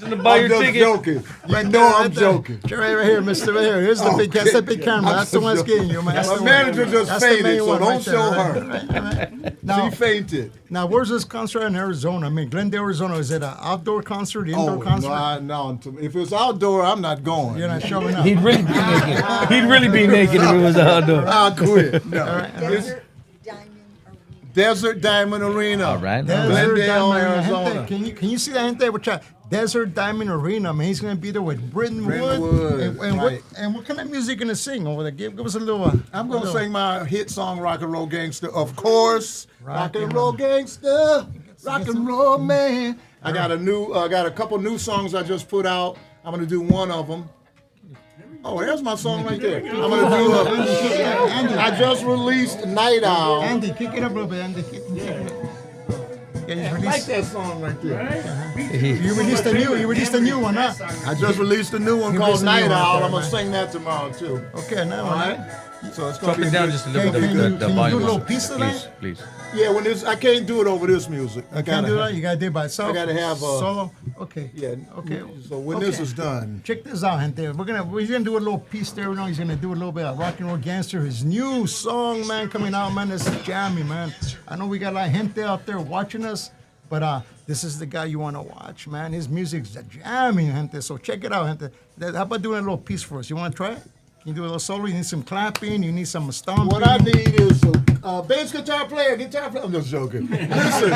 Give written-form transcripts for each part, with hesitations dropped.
I'm just joking. You know I'm joking. Right here, Mister. Right here. Here's the big. That's the big camera. That's the one that's getting you, man. My manager just fainted, so don't show her. She fainted. Now, where's this concert in Arizona? I mean, Glendale, Arizona. Is it an outdoor concert, indoor concert? No. If it's outdoor, I'm not going. You're not showing up. He'd really be naked. He'd really be naked if it was outdoor. I'll quit. No. Desert Diamond Arena. All right. Glendale, Arizona. Can you see that? Gente? Desert Diamond Arena, man. He's going to be there with Britton Wood. And what kind of music going to sing over there? Give us a little. I'm going to sing my hit song, Rock N Roll Gangster, of course. Rock N Roll Gangster, Rock and Roll Man. I got a couple new songs I just put out. I'm going to do one of them. Oh, there's my song right there. I'm going to do I just released Night Owl. Andy, kick it up a little bit, Andy. Kick it up. I like that song right there. You released a new one, huh? I just released a new one called Night Owl. I'm going to sing that tomorrow, too. Okay, now. All right? So it's going to be down just a little bit. Can you do a little piece of that? Please. Yeah, I can't do it over this music. I can't do that? You got to do it by itself? I got to have a... Solo? Okay. Yeah. Okay. So when this is done... Check this out, gente. We're gonna do a little piece there. He's going to do a little bit of Rock N Roll Gangster. His new song, man, coming out, man. It's jammy, man. I know we got a lot of gente out there watching us, but this is the guy you want to watch, man. His music's jammy, gente. So check it out, gente. How about doing a little piece for us? You want to try it? Can you do a little solo? You need some clapping. You need some stomping. What I need is a bass guitar player. I'm just joking. Listen,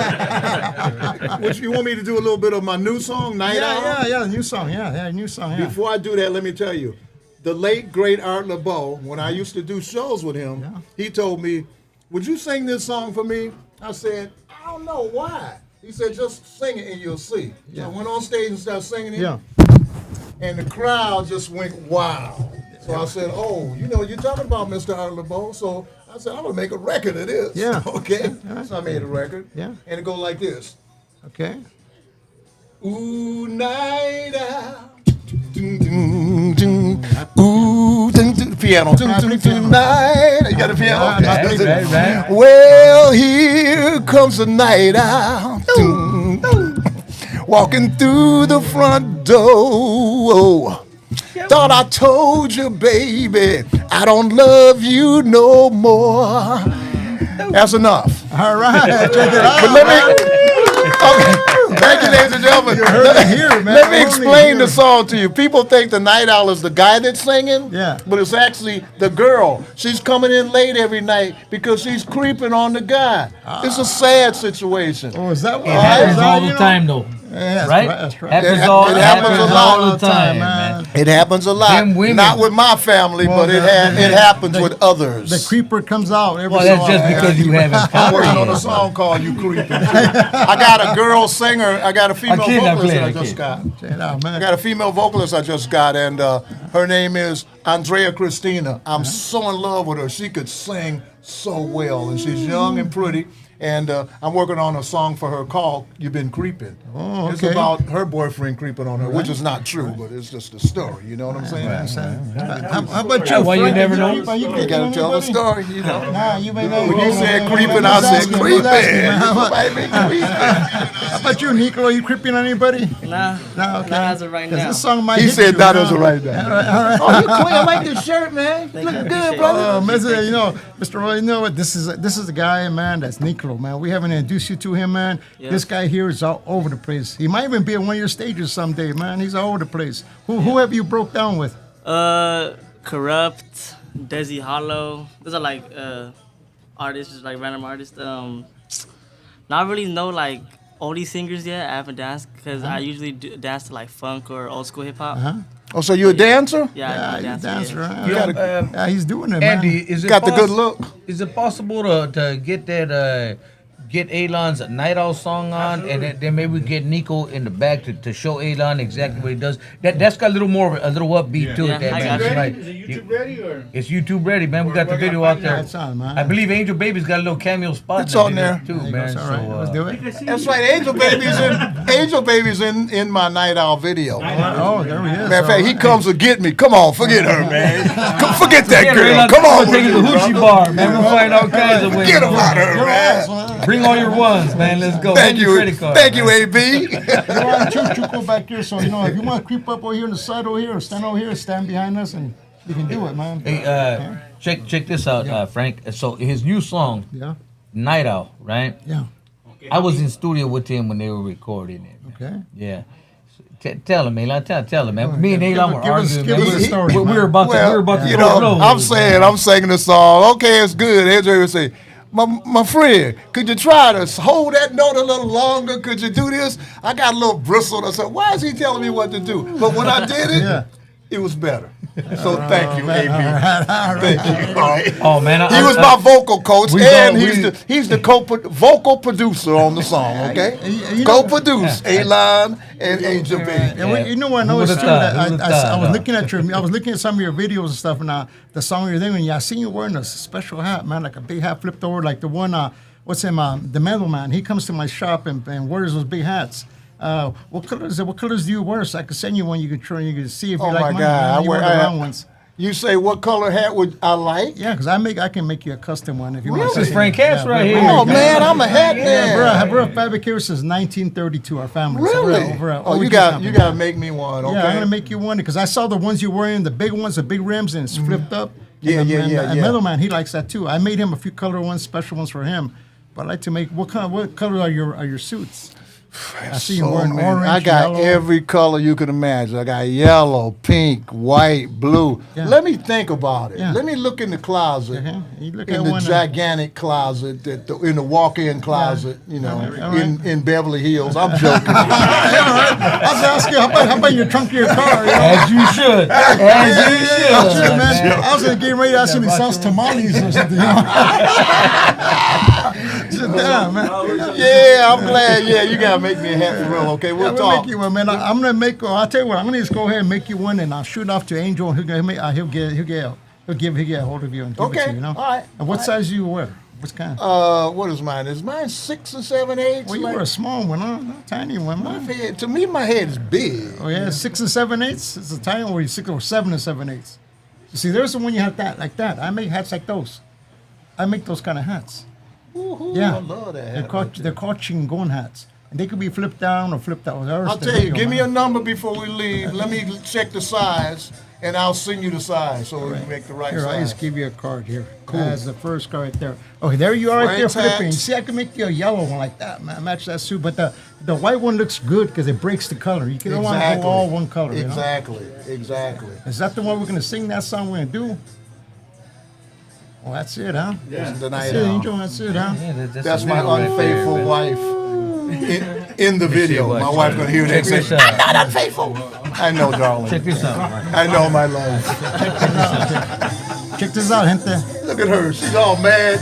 what you want me to do a little bit of my new song, Night Owl? Yeah, new song. Yeah, new song. Yeah. Before I do that, let me tell you, the late great Art LeBeau, when I used to do shows with him, he told me, "Would you sing this song for me?" I said, "I don't know why." He said, "Just sing it and you'll see." So I went on stage and started singing it, and the crowd just went wild. So I said, "Oh, you're talking about Mr. Art LeBeau." So I said, "I'm gonna make a record of this." Yeah. Okay. So I made a record. Yeah. And it goes like this. Okay. Ooh, night out. Ooh, piano. Night. You got a piano? Right. Well, here comes the night out. Walking through the front door. Thought I told you, baby, I don't love you no more. That's enough. All right, check it out. But thank you, ladies and gentlemen. Let me explain the song to you. People think the Night Owl is the guy that's singing, but it's actually the girl. She's coming in late every night because she's creeping on the guy. It's a sad situation. Oh, is that what it happens all the time, though? Yeah, right? That's right. It happens a lot all the time, man. It happens a lot. Not with my family, but it happens with others. The creeper comes out. Well, that's just because you haven't. I'm working on a song called "You Creeping." I got a girl singer. I got a female vocalist I just got. I got a female vocalist I just got, and her name is Andrea Christina. I'm so in love with her. She could sing so well, and she's young and pretty. And I'm working on a song for her called "You've Been Creeping." Oh, okay. It's about her boyfriend creeping on her, which is not true, but it's just a story. You know what I'm saying? How about you? Well, you never know. You got to tell the story, Nah, you may know. When you said creeping, I said creeping. How about you, Nico? Are you creeping on anybody? Nah. No, okay. Not as of right now. This song might He hit said you, not as of right now. All right. Oh, you clean. I like this shirt, man. You looking good, brother. Mr. Roy, you know what? This is the guy, man. That's Nico, man. We haven't introduced you to him, man. Yep. This guy here is all over the place. He might even be on one of your stages someday, man. He's all over the place. Who have you broke down with? Corrupt, Desi Hollow. Those are like artists, just like random artists. Not really know like oldie singers yet. I haven't danced because I usually dance to like funk or old school hip hop. Oh, so you a dancer? Yeah, he's a dancer. Yeah. He's doing it, man. Andy, is it got the good look? Is it possible to get that get Aalon's Night Owl song on, and then maybe we get Nico in the back to show Aalon exactly what he does? That's got a little more, a little upbeat to it. That, man. Right. Is it YouTube ready or? It's YouTube ready, man. We got the video out there. That's on, man. I believe Angel Baby's got a little cameo spot. It's on there too, man. All right, let's do it. That's right. Angel Baby's in my Night Owl video. Oh, there he is. Matter of fact, he comes to get me. Come on, forget her, man. Forget that girl. Come on, take it to the Hoochie bar, man. We'll find all kinds of ways. Get him out of her, man. Bring all your ones, man. Let's go. Thank Hand your you. credit card, Thank you, man. AB. You're on Chuco back here, so if you want to creep up over here on the side over here, or stand over here, stand behind us, and you can do it, man. Hey, check this out, Frank. So his new song, Yeah. Night Owl, right? Yeah. I was in studio with him when they were recording it. Man. Okay. Yeah. Tell him, Aalon. Tell him, man. Me and Aalon were arguing. give us man. a story, We were about to you throw know, blows. I'm singing the song. Okay, it's good. Andrea would say, my friend, could you try to hold that note a little longer? Could you do this? I got a little bristle. I said, why is he telling me what to do? But when I did it, it was better. So thank you, AB. Thank you. All right. Oh man, He was my vocal coach, we and go- he's the vocal producer on the song. Okay, You know- co-produced Aalon and Angel B. And you know what I Who noticed would've too? thought? That Who would've I thought, was huh? looking at some of your videos and stuff, and the song you're doing, and I seen you wearing a special hat, man, like a big hat flipped over, like the one, what's him, the metal man. He comes to my shop and wears those big hats. What colors do you wear? So I could send you one. You could try. You could see if you Oh like my mine. God, Man. You wear the round ones. You say what color hat would I like? Yeah, because I can make you a custom one if you want. This is Frank Cass right here. Oh man, I'm a hat Yeah, man. we're a fabricator since 1932. Our family. So Really? we're You got to make me one. Okay. Yeah, I'm gonna make you one because I saw the ones you're wearing, the big ones, the big rims, and it's flipped up. Yeah, and yeah. And Metal Man, he likes that too. I made him a few color ones, special ones for him. But I like to make what color are your suits? I see you wearing orange. I got yellow. every color you can imagine. I got yellow, pink, white, blue. Yeah. Let me think about it. Yeah. Let me look in the closet. You look In at the one. gigantic closet, in the walk-in closet, All right. in Beverly Hills. I'm joking. I was asking, how about your trunk of your car? You know? As you should. As you should. Sure, man. I was gonna get ready to ask him if he sells tamales or something. You know? Sit down, man. Yeah, I'm glad. Yeah, you gotta make me a hat for real. Okay, we'll I'm gonna talk. make you one, man. I'm gonna make. I'll tell you what. I'm gonna just go ahead and make you one, and I'll shoot off to Angel, and he'll get a hold of you and give it Okay, to you. You know. all right. And what size do you wear? What kind? What is mine? Is mine 6 or 7 8? Well, you wear a small one, huh? Not a tiny one, My man. head, to me, my head is big. Oh yeah, 6 and 7/8. It's a tiny one. Or 6 or 7 and 7/8. You see, there's the one you have that like that. I make hats like those. I make those kind of hats. Woo-hoo, Yeah, I love that. they're called chingon hats, and they could be flipped down or flipped out. I'll tell you, give me a number before we leave. Let me check the size, and I'll send you the size so we can make the right Here, I size. just give you a card here. Cool. That's the first card right there. Okay, there you are right there, Frank's flipping. hats. See, I can make you a yellow one like that, man. Match that suit, but the white one looks good because it breaks the color. You don't want to go all one color. You know? Exactly. Is that the one we're gonna sing? That song we're gonna do? Well, that's it, huh? This is the That's night it, out. Angel. That's it, huh? Yeah, That's a my video right there, unfaithful man. wife in the video. what? My wife's gonna hear that and Check say, this out. "I'm not unfaithful." I know, darling. Check this out. I know, my love. Check this out, gente. Look at her. She's all mad.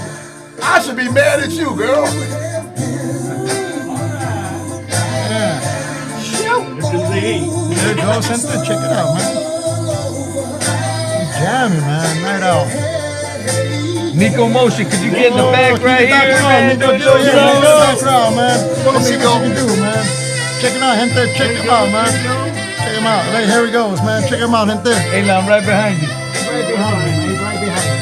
I should be mad at you, girl. There it goes, gente. Check it out, man. Jammy, man. Night out. Nico Motion, could you get in the back right here, man? Nico, Do it, back row, man. Let's see what you can do, man. Check it out, gente. Check him out, man. Check him out. Right, here he goes, man. Check him out, gente. Hey, I'm right behind you. Right behind me, man. He's right behind me.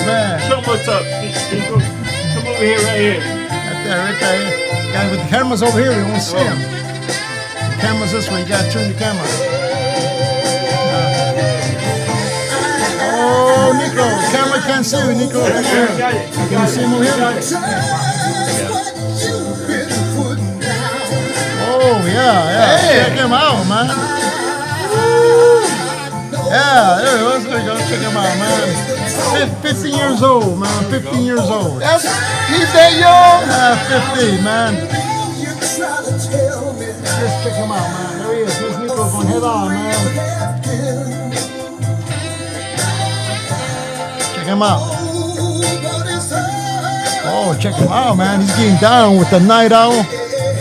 Man. Show him what's up. Come over here, right here. Right there. Guys, with the cameras over here, we won't see him. The camera's this way. You gotta turn your camera. Oh, Nico. The camera can't see you, Nico. Right here. Can you see him over here? Oh, yeah. Check him out, man. Yeah, there he was. There you go. Check him out, man. 15 years old, man. 15 years old. He's that young. 15, man. Just check him out, man. There he is. This Nico's going head on, man. Check him out. Oh, check him out, man. He's getting down with the Night Owl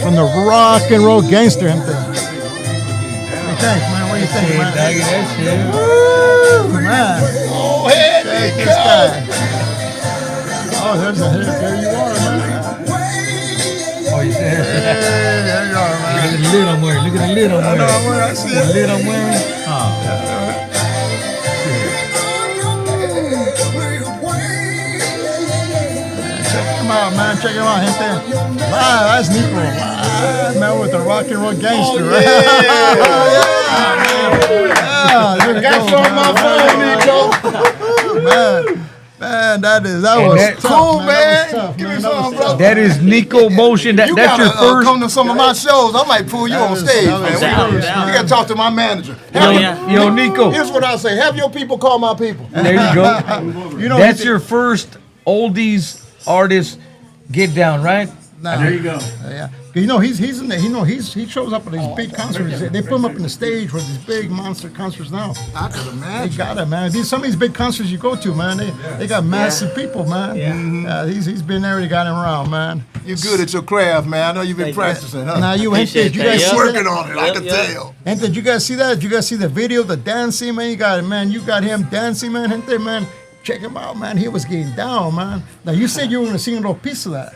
from the Rock N Roll Gangster. What do you think, man? What do you think, man? Doggy, that shit. Woo, man. Oh, head Check me this guy. come. Oh, there you are, man. Oh, you there? Hey, there you are, man. Look at the lid I'm wearing. Look at the lid I'm wearing. I see The it. lid I'm wearing. him out, man. Check him out, gente. Wow, that's Nico. Wow, man, with the Rock N Roll Gangster. Oh, yeah. Yeah, Got you on my phone, Nico. Man, that was tough, cool, man. That was tough, Give me man. some, bro. That is Nico Motion. You That's your gotta first. come to some of my shows. I might pull you on stage, man. down, You gotta talk to my manager. Yo, Nico. Here's what I say: have your people call my people. There you go. You know, That's your first oldies artist get down, right? There you go. Yeah, you know he shows up at these big concerts. They put him up on the stage for these big monster concerts now. I could They imagine. got it, man. Some of these big concerts you go to, man, they got massive people, man. Yeah. He's been there. He got him around, man. You're good at your craft, man. I know you've been Thank you. practicing, huh? Now you Appreciate you that, guys yeah. see working that? on it. I can tell. And did you guys see that? Did you guys see the video, the dancing, man? You got it, man. You got him dancing, man. Gente, man. Check him out, man. He was getting down, man. Now you said you were gonna sing a little piece of that.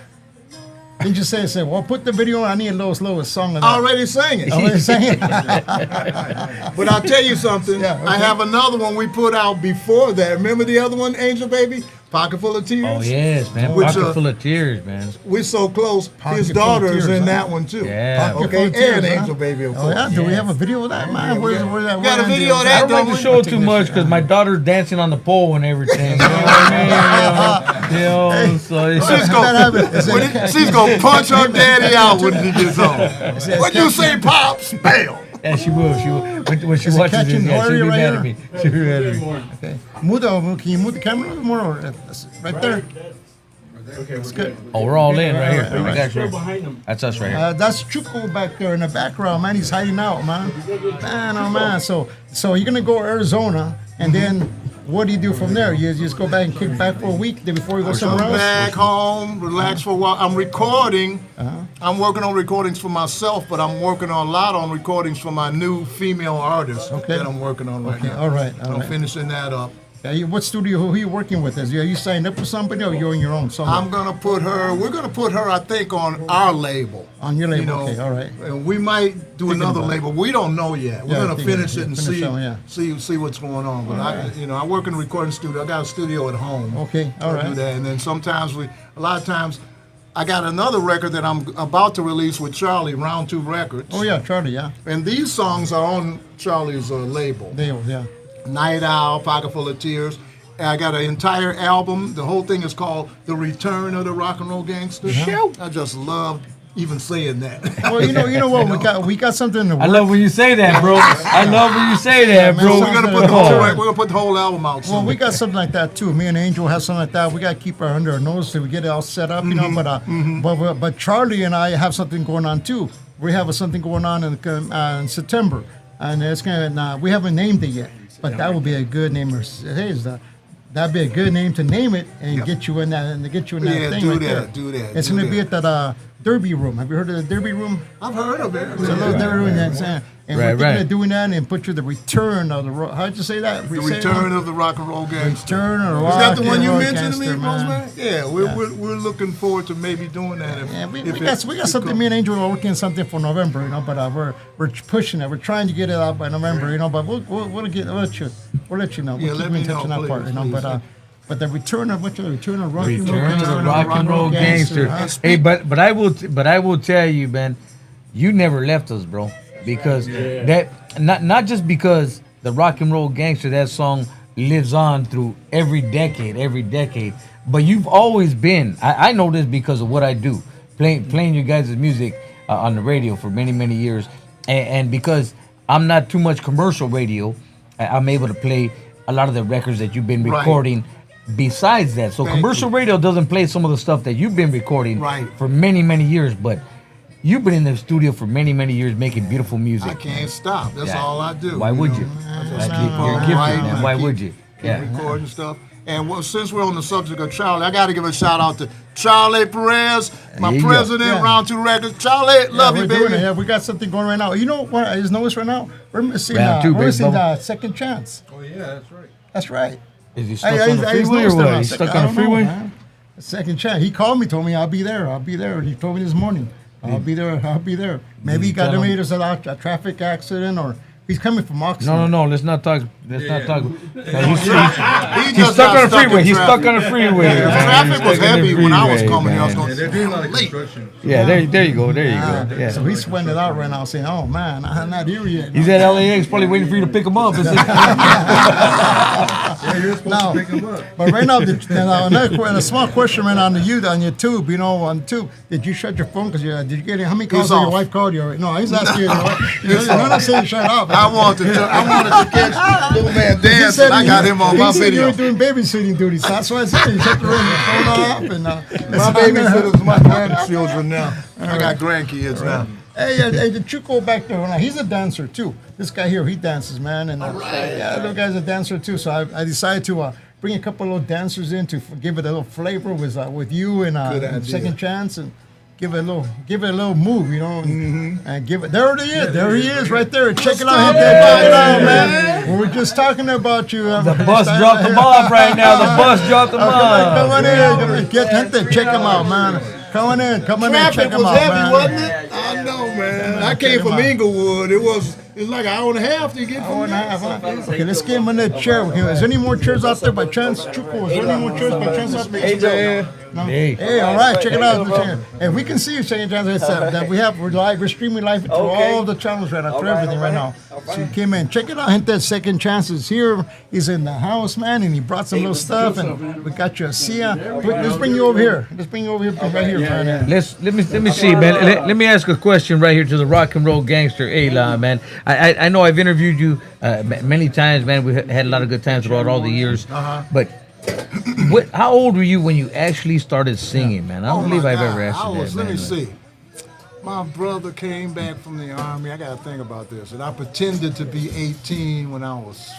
Didn't you say, well, put the video on. I need a little slower song of that. Already sang it. Already sang it. But I'll tell you something. Yeah, okay. I have another one we put out before that. Remember the other one, Angel Baby? Pocket Full of Tears? Oh yes, man. Which, Pocket full of tears, man. We're so close. Pocket His Full of daughter's Tears, in huh? that one too. Yeah. Pocket Okay, Full of Tears, and huh? Angel Baby, of Oh course. yeah, do we have a video of that, man? Where's that? Got a video of I that, don't like don't to we? show it too much because my daughter's dancing on the pole and everything. You know what I mean? You know, so it's She's That gonna punch her daddy out when she gets home. What you say, Pops? Bam! yeah, she will. She will. When she Is it watches this, catching yeah, she'll be Gloria right mad at here? me. She'll be mad at me. Okay. Can you move the camera a little more? Right there. Okay, That's good. Oh, we're all in right here. All right. I got Still you. behind them. That's us right here. That's Chuco back there in the background, man. He's hiding out, man. Man, oh man. So you're gonna go to Arizona, and then what do you do from there? You just go back and kick back for a week then before you go Come somewhere else? back home, relax for a while. I'm recording. I'm working on recordings for myself, but I'm working on a lot on recordings for my new female artist Okay. that I'm working on right Okay, now. all right. I'm finishing that up. What studio? Who are you working with? Are you signed up with somebody, or you're on your own? I'm gonna put her. We're gonna put her, I think, on our label. On your label, You know, okay, all right. And we might do another about it. label. We don't know yet. We're Yeah, gonna thinking finish about it and finish that one, yeah. see what's going on. But I work in a recording studio. I got a studio at home. Okay, all I right. do that, and then sometimes a lot of times, I got another record that I'm about to release with Charlie, Round 2 Records. Oh yeah, Charlie, yeah. And these songs are on Charlie's label. Yeah. Night Owl, Pocket Full of Tears. And I got an entire album. The whole thing is called The Return of the Rock N Roll Gangster. I just love even saying that. Well, you know what? We got something to work. I love when you say that, bro. I love when you say that, man, bro. sounds we're gonna put the whole we're gonna put the whole album out soon. Well, we got something like that too. Me and Angel have something like that. We got to keep our under our nose so we get it all set up, you know. But Charlie and I have something going on too. We have something going on in September, and it's gonna. We haven't named it yet, but that would be a good name. That'd be a good name to name it and get you in that Yeah, thing do right that, there. do that, It's do gonna be that. at that Derby Room. Have you heard of the Derby Room? I've heard of it. It's a little Derby Room. And Right, we're thinking right. of doing that and put you the return of the. How'd you say that? The Return of the Rock and Roll Gangster. Return of the Is that the Rock one and you Roll mentioned to me, Gangster, man. Roseman? Yeah, we're looking forward to maybe doing that. Yeah, we got something. Me and Angel are working on something for November, you know. But we're pushing it. We're trying to get it out by November, you know. But we'll let you know. Yeah, We'll let keep me you in touch know, on that part, you know. please. But the return of Rock and Roll Return of the Gangster. Rock and Roll Gangster. huh? Hey, but I will tell you, man, you never left us, bro. Because that not just because the Rock and Roll Gangster, that song lives on through every decade, but you've always been. I know this because of what I do, playing you guys' music on the radio for many years, and because I'm not too much commercial radio, I'm able to play a lot of the records that you've been Right. recording. Besides that, so Thank commercial you. radio doesn't play some of the stuff that you've been recording Right. for many years, but you've been in the studio for many years making beautiful music. I can't stop. That's Yeah. all I do. Why would you? I just Like, keep you're on gifted, writing, man. I Why keep- would you? keep Yeah. recording stuff. And since we're on the subject of Charlie, I got to give a shout out to Charlie Perez, my There you go. president, Yeah. Round 2 Records. Charlie, love we're you, doing baby. it. Yeah, we got something going right now. You know what I just noticed right now? We're missing. Round two, we're big missing bubble. Second Chance. Oh yeah, that's right. That's right. Is he stuck I on the just freeway or noticed that what? now. He's stuck I on the don't know, freeway? man. Second Chance. He called me, told me I'll be there. He told me this morning. I'll be there. Maybe he got tell him? made us a traffic accident, or he's coming from Oxnard. No. Let's not talk Let's not talk. He He's just stuck got on the freeway. in He's stuck traffic. on the freeway. Yeah, man. traffic He's was stuck in the heavy when I was freeway, coming here. I was man. going, They're doing a lot of late. construction. Yeah, there you go. Yeah. So he's sweating it out right now, saying, "Oh man, I'm not here yet." He's at LAX, probably waiting for you to pick him up. Yeah, you're supposed No. to pick them up. But right now, a small question right on your tube, on tube. Did you shut your phone? Because did you get how many calls did your off. wife called you? No, he's asking you. You're not saying shut up. I wanted to catch little man dancing. I got him on my He said you video. were doing babysitting duties. That's why I said you shut the phone off. And My babysitter's my grandchildren now. I got grandkids now. Hey, the Chico back there, he's a dancer too. This guy here, he dances, man. And yeah, little guy's a dancer too. So I decided to bring a couple of little dancers in to give it a little flavor with you and Good idea. Second Chance and give it a little move, and give it. There he is, right there. Check it out, check it out, man. We were just talking about you. The bus dropped the bomb right now. The bus dropped the bomb. Come on in, check him out, man. Come on in, Traffic check him was out, heavy, man. wasn't it? I know, man. I came from Inglewood. It was like an hour and a half to get from there. Okay, let's get him in that chair. Okay, is there any more chairs out there by chance? Chuko, is there any more chairs by chance out there? No? Hey. Hey, all right, check it out. And we can see you, Second Chance. That we're streaming live to all the channels right now, to everything right now. So you came in. Check it out. Hit that Second Chance is here. He's in the house, man, and he brought some little stuff. And we got you a Sia. Let's bring you over here. Let's bring you over here, right here, man. Let me see, man. Let me ask a question right here to the Rock and Roll Gangster, Aalon, man. I know I've interviewed you many times, man. We had a lot of good times throughout all the years. But how old were you when you actually started singing, man? I don't believe I've ever asked you that, Let me man. see. My brother came back from the army. I got to think about this. And I pretended to be 18 when I was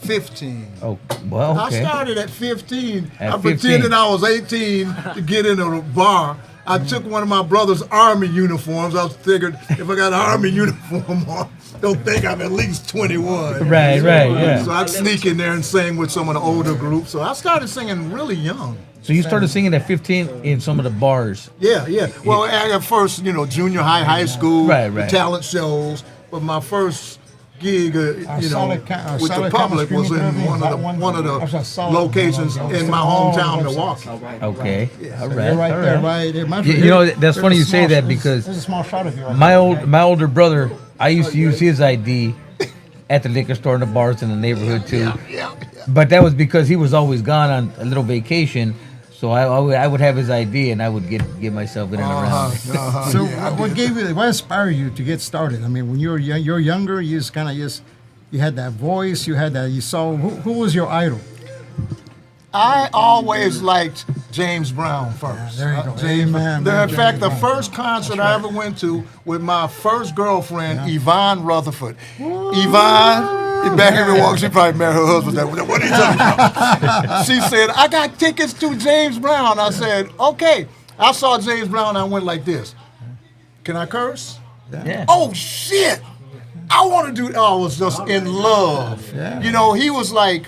15. Oh, well, okay. I started at 15. At I pretended 15. I was 18 to get in a bar. I took one of my brother's army uniforms. I figured if I got an army uniform on, they'll think I'm at least 21. Right, yeah. So I'd sneak in there and sing with some of the older groups. So I started singing really young. So you started singing at 15 in some of the bars. Yeah. Well, at first, junior high school, Right. the talent shows. But my first gig, with the public was in one of the locations in my hometown, Milwaukee. Okay. All right. You're right all there, right. right? That's funny you say that because there's a small shot of you. Right my older brother, I used to use his ID at the liquor store and the bars in the neighborhood too. Yeah. But that was because he was always gone on a little vacation. So I would have his ID and I would get myself in and around. So what inspired you to get started? I mean, when you're younger, you just you had that voice, you saw who was your idol? I always liked James Brown first. There you go. James Amen, Brown. man, In fact, James the Brown. first concert I ever went to with my first girlfriend, Yvonne Rutherford. Yvonne, back here in Milwaukee, she probably married her husband. What are you talking about? She said, I got tickets to James Brown. I said, okay. I saw James Brown. I went like this. Can I curse? Yeah. Oh, shit. I want to do it. I was just in love. Yeah. He was like,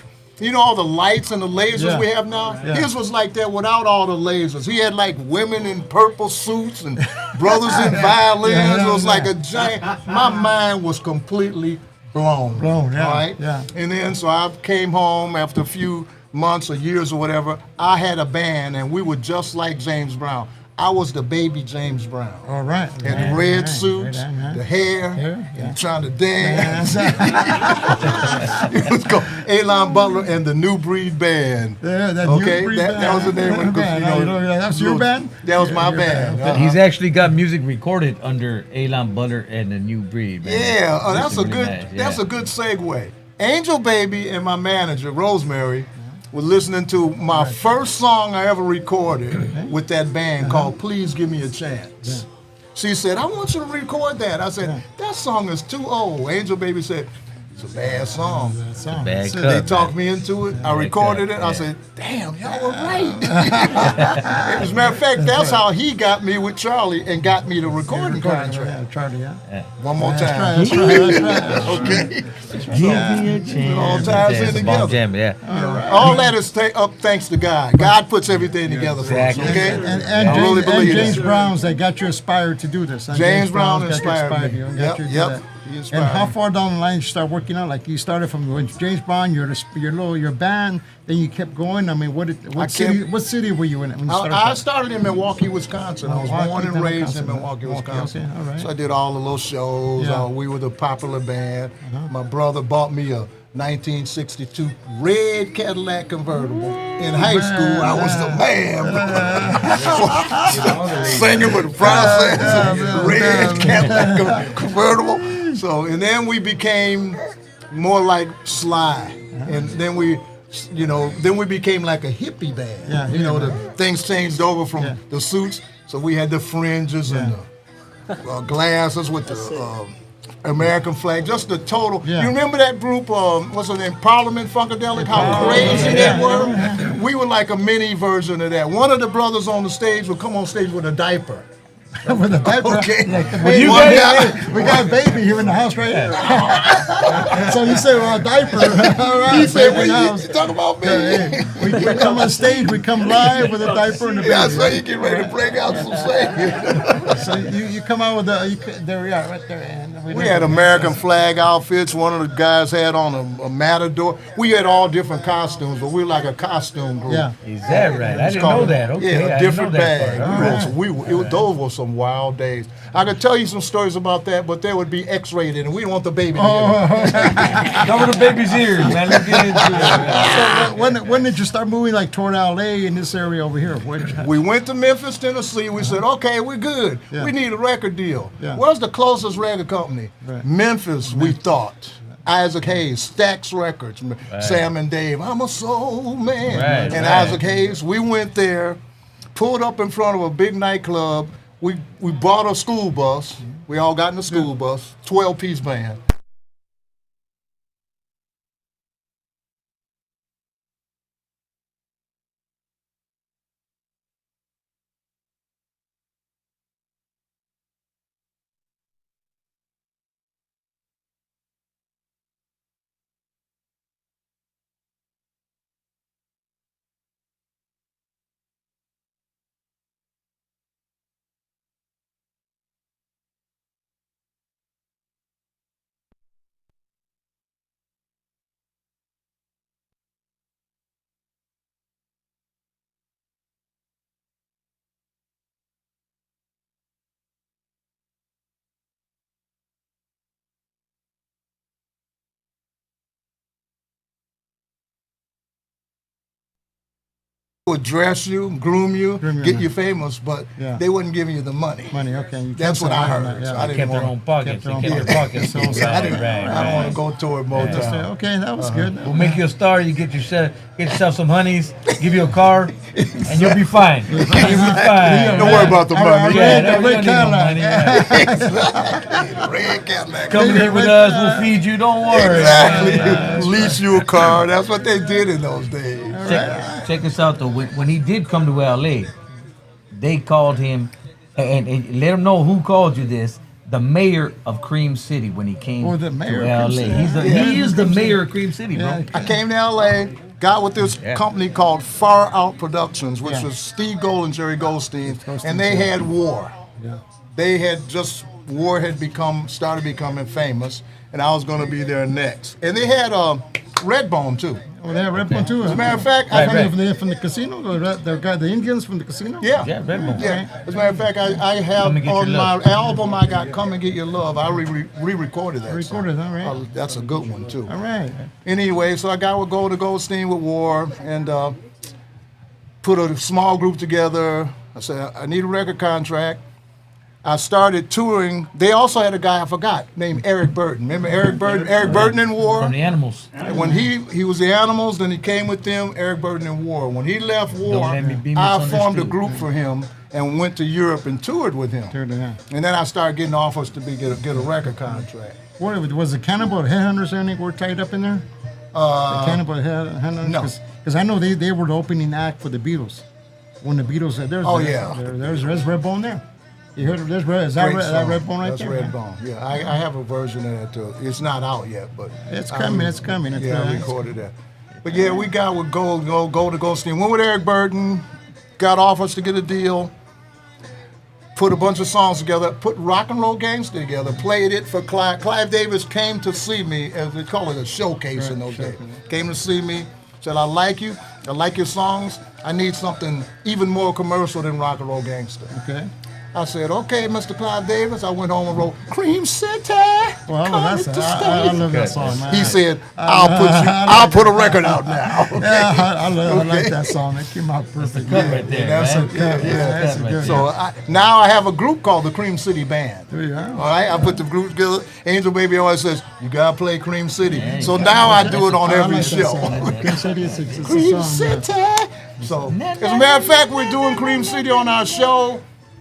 all the lights and the lasers Yeah. we have now? Yeah. His was like that without all the lasers. He had like women in purple suits and brothers in violins. Yeah, It was yeah. like a giant. My mind was completely blown. Yeah. All right? Yeah. And then so I came home after a few months or years or whatever. I had a band and we were just like James Brown. I was the baby James Brown. All right. Had the red suits, the hair, and trying to dance. It was called Aalon Butler and the New Breed Band. Yeah, that Okay, New Breed that was the name of the that's your band? That was my band. okay. He's actually got music recorded under Aalon Butler and the New Breed, man. Yeah, that's This a is good. really nice, That's yeah. a good segue. Angel Baby and my manager Rosemary were listening to my first song I ever recorded with that band called "Please Give Me a Chance." She said, "I want you to record that." I said, "That song is too old." Angel Baby said, "It's a bad song." Bad They cut, talked me into it. I recorded it. I said, "Damn, y'all were right." As a matter of fact, that's how he got me with Charlie and got me the recording contract. Yeah, Charlie, yeah. One more time. That's right. Okay. Give me a chance. all ties in It's a together. bomb jam, yeah. All that is up thanks to God. God puts everything together for us, Exactly. okay? And I really believe James that. Brown's that got you inspired to do this. And James Brown Brown's got you inspired me. you and got you to do Yep. that. He inspired And how me. far down the line you start working out? Like you started from when James Brown, your band, then you kept going. I mean, what city were you in when you started? I started in Milwaukee, Wisconsin. I was born and raised in Milwaukee, Wisconsin. Okay, all right. So I did all the little shows. Yeah. We were the popular band. My brother bought me a 1962 red Cadillac convertible. In high school, I was the man. Singing with the process, red Cadillac convertible. So, and then we became more like Sly. And then we became like a hippie band. Yeah, The things changed over from the suits. So we had the fringes and the glasses with the American flag, just the total. Yeah. You remember that group, what's it name, Parliament Funkadelic, how crazy they were? We were like a mini version of that. One of the brothers on the stage would come on stage with a diaper. With a diaper. Okay. We got a baby here in the house right here. So you say, well, a diaper. All right. He said, baby in the house. you talk about me. Hey, we come on stage, we come live with a diaper and a baby. Yeah, so you get ready to break out some singing. So you come out with there we are, right there. And We had American flag outfits. One of the guys had on a matador. We had all different costumes, but we were like a costume group. Yeah. Is that right? I didn't know that. Okay, Yeah, I a didn't different know that bag. part. Those were some wild days. I could tell you some stories about that, but they would be X-rated, and we don't want the baby to hear them. Cover the baby's ears, man. Let's get into it. Man. So when did you start moving like toward LA in this area over here? We went to Memphis, Tennessee. We said, okay, we're good. Yeah. We need a record deal. Yeah. Where's the closest record company? Right. Memphis, we thought. Isaac Hayes, Stax Records, Sam and Dave, I'm a soul man. Right, and right. Isaac Hayes, we went there, pulled up in front of a big nightclub. We bought a school bus. We all got in a school bus, 12-piece band. Would dress you, groom you, get you famous, but they wouldn't give you the money. Money, okay. You That's what I heard. Yeah. So I They didn't kept their want. own pockets. They kept their pockets. So I don't want to go toward Motown. Okay, that was good. We'll make you a star. You get yourself some honeys, give you a car, and you'll be fine. You'll be fine. Don't worry about the money. Yeah, Red we don't need no money. Red Cadillac. Come here with us. We'll feed you. Don't worry. Exactly. Lease you a car. That's what they did in those days. Check this out though. When he did come to LA, they called him and let him know who called you this. The mayor of Cream City when he came the mayor to of LA. Cream City. He is the mayor of Cream City, bro. Yeah. I came to LA, got with this company called Far Out Productions, which was Steve Gold and Jerry Goldstein, and they had War. Yeah. They had War had started becoming famous, and I was going to be there next. And they had Redbone too. Oh, they have Redbone too. As a matter of fact, from the casino, the Indians from the casino. Yeah. Yeah, Redbone. Yeah. As a matter of fact, I have Come and Get on Your my Love. album I got "Come and Get Your Love." I re-recorded that. Recorded, song. all right. That's a good one too. All right. Anyway, so I got with Goldstein with War and put a small group together. I said I need a record contract. I started touring. They also had a guy I forgot named Eric Burton. Remember Eric Burton? Eric Burton in War. From the Animals. When he was the Animals, then he came with them. Eric Burton in War. When he left War, Don't let me be I formed a misunderstood. group for him and went to Europe and toured with him. And then I started getting offers to get a record contract. What was the Cannibal Headhunters or anything were tied up in there? The Cannibal Headhunters? no. Because I know they were the opening act for the Beatles. When the Beatles said, there's Redbone there. You heard of this? Is that Great song. Redbone right That's there? Redbone. Yeah, I have a version of that too. It's not out yet, but It's coming. It's coming. It's yeah, I nice. recorded that. But yeah, we got with Gold to Goldstein. Went with Eric Burton, got offers to get a deal. put a bunch of songs together, put Rock N Roll Gangster together, played it for Clive. Clive Davis came to see me, as they call it, a showcase in those days. Came to see me, said, I like you, I like your songs, I need something even more commercial than Rock N Roll Gangster. Okay. I said, okay, Mr. Clive Davis. I went home and wrote Cream City. Well, I love that song, man. He said, I'll put a record out now. Okay? Yeah, I like that song. It came out perfect. Right there, That's man. a good, That's a good. So now I have a group called the Cream City Band. There you are. All right, I put the group together. Angel Baby always says, you got to play Cream City. So now I do it on every show. Cream City is a Cream song. City. So, as a matter of fact, we're doing Cream City on our show.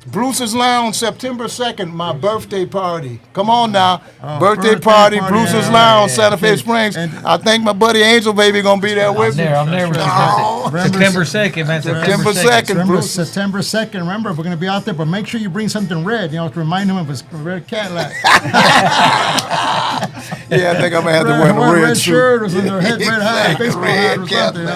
Bruce's Lounge, September 2nd, my birthday party. Come on now. Birthday party, Bruce's Lounge, Santa Fe Springs. I think my buddy Angel Baby going to be there with me. I'm there with you. September 2nd, man. September 2nd, Remember, Bruce. September 2nd. Remember, we're going to be out there, but make sure you bring something red, to remind him of his red Cadillac. Yeah, I think I'm going to have to wear a red shirt or something, or red hat, baseball hat or Red something.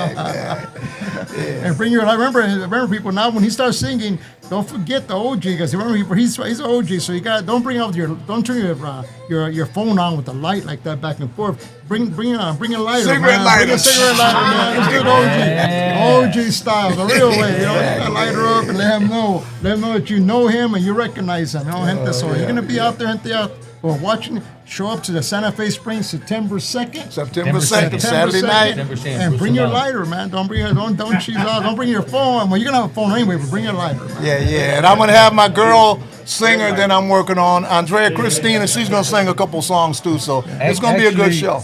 And bring your, remember people, now when he starts singing, don't forget the OG, because remember he's an OG, so you got, don't turn your phone on with the light like that back and forth. Bring a lighter, Cigarette man. lighter. Bring a cigarette lighter, man. Let's do it OG style, the real way. You gotta light her up and let him know that you know him and you recognize him. Gente, so you're gonna be out there, Well, show up to the Santa Fe Springs September 2nd. September 2nd, Saturday night. And bring your lighter, man. Don't cheese out. Don't bring your phone. Well, you're gonna have a phone anyway, but bring your lighter, man. Yeah. And I'm going to have my girl singer that I'm working on, Andrea Christina. She's going to sing a couple songs too. So it's going to be a good show.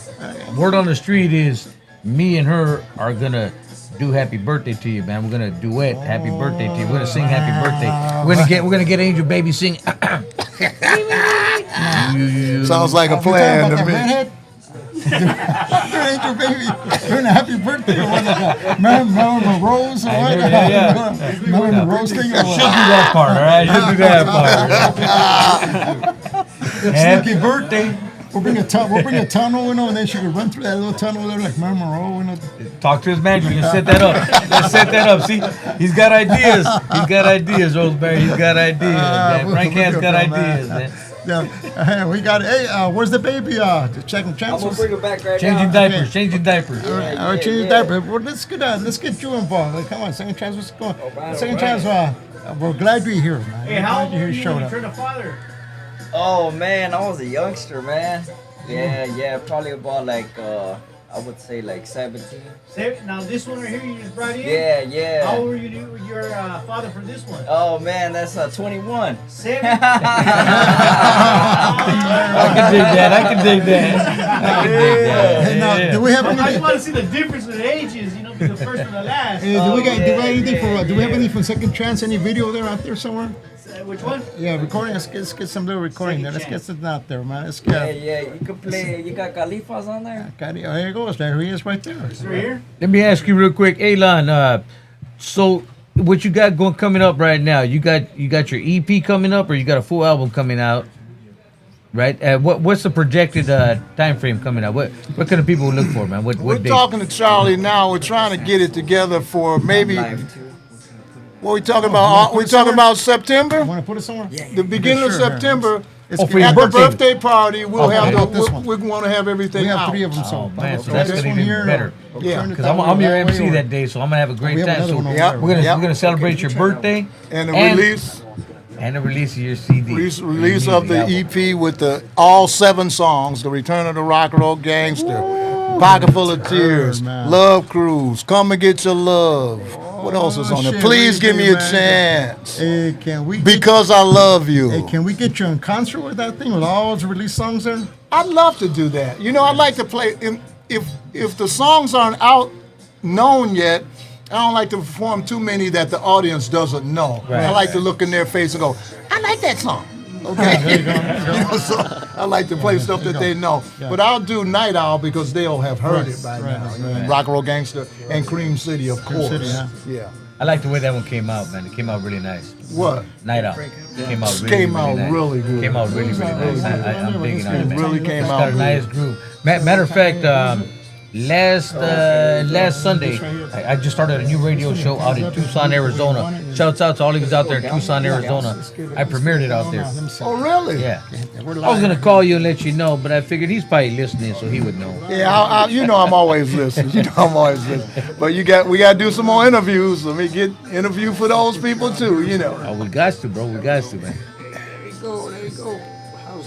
Word on the street is me and her are going to do happy birthday to you, man. We're going to duet happy birthday to you. We're going to sing happy birthday. We're going to get Angel Baby sing. Sounds like a plan to me. Angel Baby, doing a happy birthday or what? Marilyn Rose or what? Marilyn Rose thing or She'll do what? that part, all right? She'll do that part. Happy birthday. We'll bring a tunnel, and then she could run through that little tunnel there like Marilyn Monroe. Talk to his manager. Let's set that up. See, he's got ideas, Roseberry. He's got ideas, man. Frank has got ideas, man. Yeah, we got. Hey, where's the baby? Checking chances. I'm gonna bring it back right Changing now. diapers. Changing diapers. All right, changing diapers. Well, let's get you involved. Like, come on, second chance. What's going? Second chance. We're glad you're here, man. Hey, how old were you showed when you up. turned a father? Oh man, I was a youngster, man. Yeah, probably about like I would say like 17. Now this one right here you just brought in? Yeah. How old were you your father for this one? Oh man, that's 21. 7? I can dig that. Hey, now, do we have I just anything? want to see the difference in the ages, be the first and the last. Hey, do we have anything from Second Chance? Any video there out there somewhere? Which one? Yeah, recording. Let's get some little recording there. Let's get something out there, man. Let's Yeah, get. you can play. You got Califas on there? There he goes. There he is, right there. Right here? Let me ask you real quick, Aalon. So what you got coming up right now? You got your EP coming up, or you got a full album coming out? Right. What's the projected time frame coming out? What kind of people look for, man? What We're date? talking to Charlie now. We're trying to get it together for maybe. Live too. What we talking about? We talking about September? Want to put it somewhere? The beginning of Sure. September. It's for your At the birthday. birthday party, we'll Okay. have This one. we want to have everything We have out. 3 of them, so. Oh, man, so Throw that's this gonna one be here, better. Yeah. turn it Because that I'm way, your that way, MC or- that day, so I'm gonna have a great We have time. another So one over Yep. there. we're gonna celebrate your birthday And the release and the release of your CD. release of the EP with all 7 songs: The Return of the Rock N Roll Gangster, Pocket Full of Tears, man. Love Cruise, Come and Get Your Love. What else is on there? shit, Please what give do me you a do, man? chance. Hey, can we? Because I love you. Hey, can we get you in concert with that thing with all those release songs there? I'd love to do that. I'd like to play. If the songs aren't out known yet, I don't like to perform too many that the audience doesn't know. Right. I like to look in their face and go, I like that song. Okay. So I like to play stuff that they know. Yeah. But I'll do Night Owl because they'll have heard it by right, now. right. And Rock N Roll Gangster and Cream City, of course. City, yeah. Yeah. I like the way that one came out, man. It came out really nice. What? Night Out. Came out really, Came really out nice. really good. Came out really, really nice. I'm digging on it, It man. really came It's out got a good. nice groove. Matter of fact, last Sunday, I just started a new radio show out in Tucson, Arizona. Shouts out to all of you out there in Tucson, Arizona. I premiered it out there. Oh, really? Yeah. I was gonna call you and let you know, but I figured he's probably listening, so he would know. Yeah, you know I'm always listening. You know I'm always listening. But we got to do some more interviews. Let me get interview for those people too. You know. Oh, we got to, bro. We got to, man. There you go. There you go.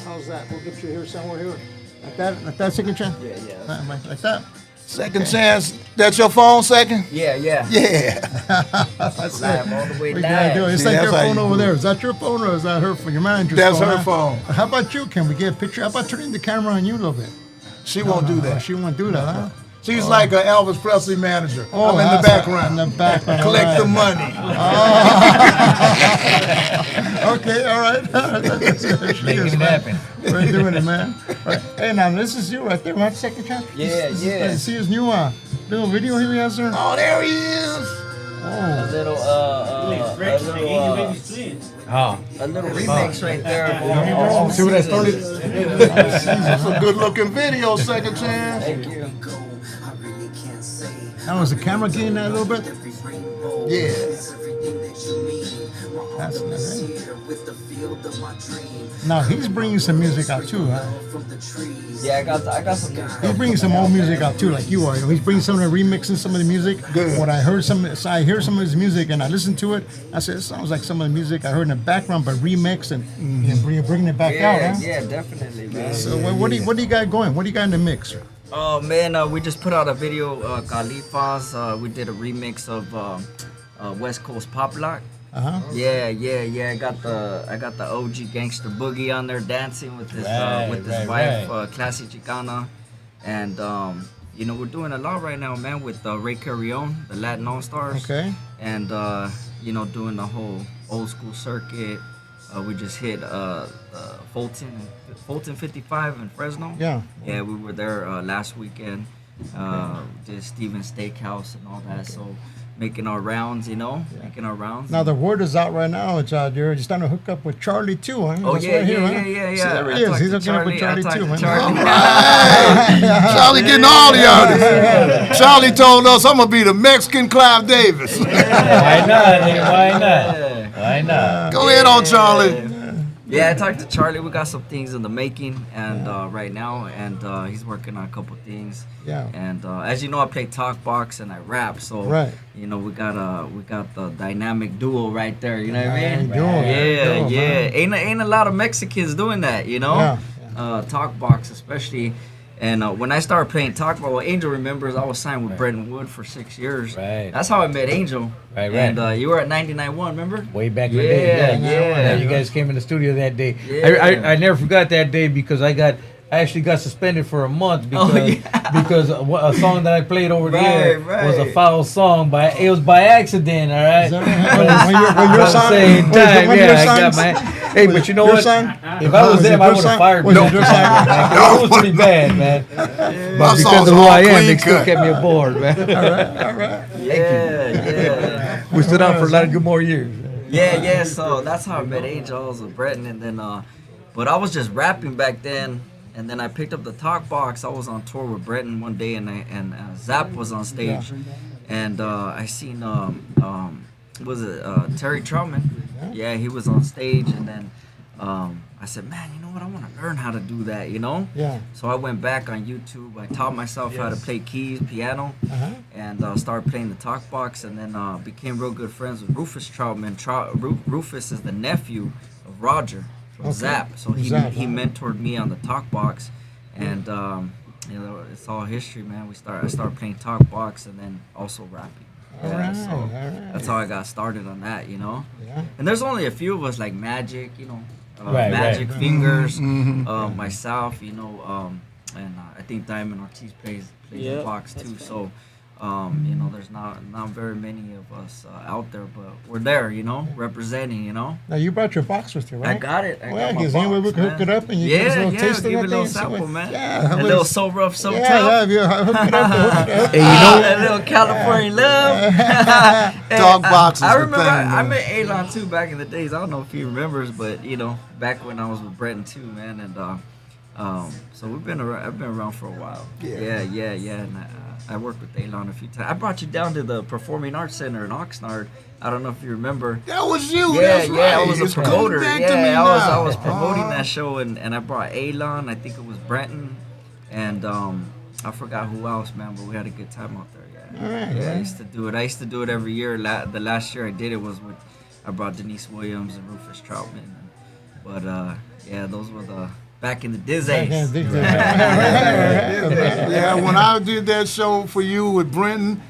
How's that? We'll get you here somewhere here. Like that, second chance? Yeah. Like that? Second chance. That's your phone, second? Yeah. Yeah. That's live all the way What you gotta do? down. It's See, like that's your how phone you over do there. it. Is that your phone or is that her phone? Your manager's That's phone? her huh? phone. How about you? Can we get a picture? How about turning the camera on you a little bit? She won't do that. She won't do that, huh? She's like an Elvis Presley manager. Oh, I'm in the that's background. In the background. Collect the all right. money. Okay, all right. She Making is, it man. happen. We're doing it, man. All right. Hey, now this is you right there, man. Second chance. Yeah. See his new little video here he has there. Oh, there he is. A little a little remix right there. See what I started? That's a good looking video, second chance. Thank you. Now was the camera getting that a little bit? Yeah. That's nice. Now he's bringing some music out too, huh? Yeah, I got some good He's stuff. bringing some old music out too, like you are. He's bringing some of the remixing some of the music. Good. When I heard I hear some of his music and I listen to it, I said it sounds like some of the music I heard in the background, but remix and bringing it back out, huh? Yeah, definitely, man. So what do you got going? What do you got in the mix? Oh man, we just put out a video, Califas. We did a remix of West Coast Pop Lock. Yeah. I got the OG Gangster Boogie on there dancing with his wife, Classy Chicana, and we're doing a lot right now, man, with Ray Carrion, the Latin All Stars. Okay. And doing the whole old school circuit. We just hit Fulton 55 in Fresno. Yeah. Yeah, we were there last weekend. Did Steven's Steakhouse and all that. So making our rounds, making our rounds. Now the word is out right now. It's you're starting to hook up with Charlie too, huh? Oh That's yeah. right here, huh? See, there he is. He's hooking up with Charlie too, man. Charlie getting all the artists. Charlie told us I'm gonna be the Mexican Clive Davis. Why not? Why not? Go ahead on, Charlie. Yeah, I talked to Charlie. We got some things in the making, and right now, and he's working on a couple things. Yeah. And as you know, I play talk box and I rap, so Right. we got the dynamic duo right there. You know what I mean? Duo, Yeah. man. Ain't a lot of Mexicans doing that, Yeah. Talk box especially. And when I started playing talk box, well, Angel remembers I was signed with Bretton Wood for 6 years. Right. That's how I met Angel. Right. And you were at 99.1, remember? Way back in the day. Yeah. You guys came in the studio that day. Yeah. I never forgot that day because I actually got suspended for a month because a song that I played over the air was a foul song, but it was by accident. All right. Is that right? When your At the song? same Was it time, one of your I got songs? my. Hey, but you know Your what? song? If I was Was it them, I your would song? have fired Was me. it your song? It was pretty bad, man. My But because songs of who all I am, clean they still cut. kept me aboard, man. All right. Yeah. We stood out for a lot of good more years. Yeah. So that's how I met Angel. I was with Breton, and then, but I was just rapping back then, and then I picked up the talk box. I was on tour with Breton one day, and Zap was on stage, and I seen was it Terry Troutman? Yeah, he was on stage, and then I said, man, you know what? I want to learn how to do that, Yeah. So I went back on YouTube. I taught myself how to play keys, piano, and started playing the talk box, and then became real good friends with Rufus Troutman. Rufus is the nephew of Roger from Zap, so he mentored me on the talk box, and it's all history, man. I started playing talk box, and then also rapping. All right. That's how I got started on that, Yeah. And there's only a few of us like Magic, Right, Magic Fingers, Mm-hmm. myself, and I think Diamond Ortiz plays the box too. So, there's not very many of us out there, but we're there, representing, Now you brought your box with you, right? I got it. I Well, got my is there any way we box, can hook man. it up and you give us a little taste of give that it a little thing? sample, man. Yeah, A little so rough, so yeah, tough. if you hook it up, hook it up. Hey, you know, A little California love. Hey, Dog box is I the remember thing, I man. met Aalon too back in the days. I don't know if he remembers, but back when I was with Breton too, man, and So we've been around. I've been around for a while. Yeah. And I worked with Aalon a few times. I brought you down to the Performing Arts Center in Oxnard. I don't know if you remember. That was you. Yeah, That's right. I was a It's promoter. coming back Yeah, to me I now. was promoting that show, and I brought Aalon. I think it was Brenton, and I forgot who else, man. But we had a good time out there. Yeah. All right, Yeah, I man. used to do it. I used to do it every year. The last year I did it was with I brought Denise Williams and Rufus Troutman. But yeah, those were the back in the days. Yeah, when I did that show for you with Brenton,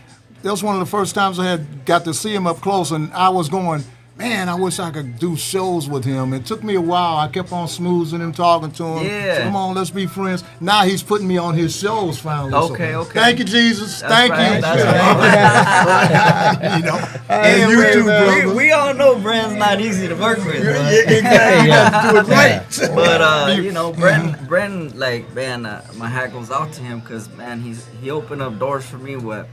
that was one of the first times I had got to see him up close, and I was going, man, I wish I could do shows with him. It took me a while. I kept on smoozing him, talking to him. Yeah. So, come on, let's be friends. Now he's putting me on his shows finally. Okay, So, okay. Thank you, Jesus. That's Thank right, you. that's right. You know, Hey, and you too, brother. we all know Brand's not easy to work with. Yeah, Right? exactly. You have to do it right. But you know, Brendan, like man, my hat goes out to him because man, he opened up doors for me. What,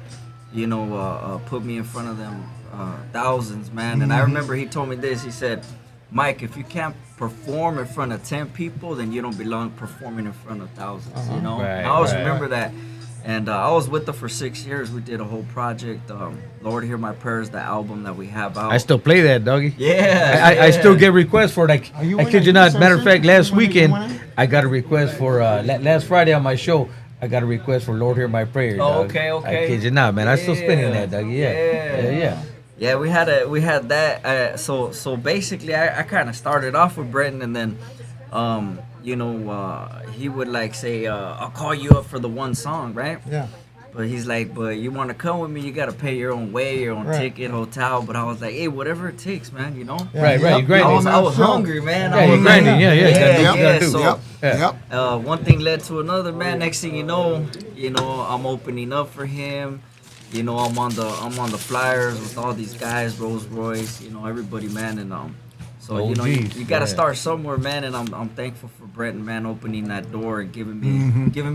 you know, put me in front of them thousands, man. And I remember he told me this. He said, "Mike, if you can't perform in front of 10 people, then you don't belong performing in front of thousands." You know, Right, I always right. remember that. And I was with her for 6 years. We did a whole project, Lord Hear My Prayers, the album that we have out. I still play that, doggy. Yeah, I still get requests for it. I you kid winning? you not. You Matter of fact, last winning? You weekend winning? I got a request for last Friday on my show. I got a request for Lord Hear My Prayers. Oh, dog. okay. I kid you not, man. I still spinning that, doggy. Yeah. Yeah. Yeah, we had that. So basically, I kind of started off with Brenton, and then, you know, he would like say, "I'll call you up for the one song," right? Yeah. But he's like, "But you want to come with me? You gotta pay your own way, your own Right. ticket, hotel." But I was like, "Hey, whatever it takes, man. You know." Yeah. Right, you grinding. I was hungry, man. Yeah, I you was grinding. like, Yeah. Gotta do what you gotta do. So, Yep. Yeah. Yep. one thing led to another, man. Next thing you know, I'm opening up for him. You know, I'm on the flyers with all these guys, Rolls Royce, you know, everybody, man, and so you know, OGs, you gotta yeah. start somewhere, man, and I'm thankful for Brenton, man, opening that door and giving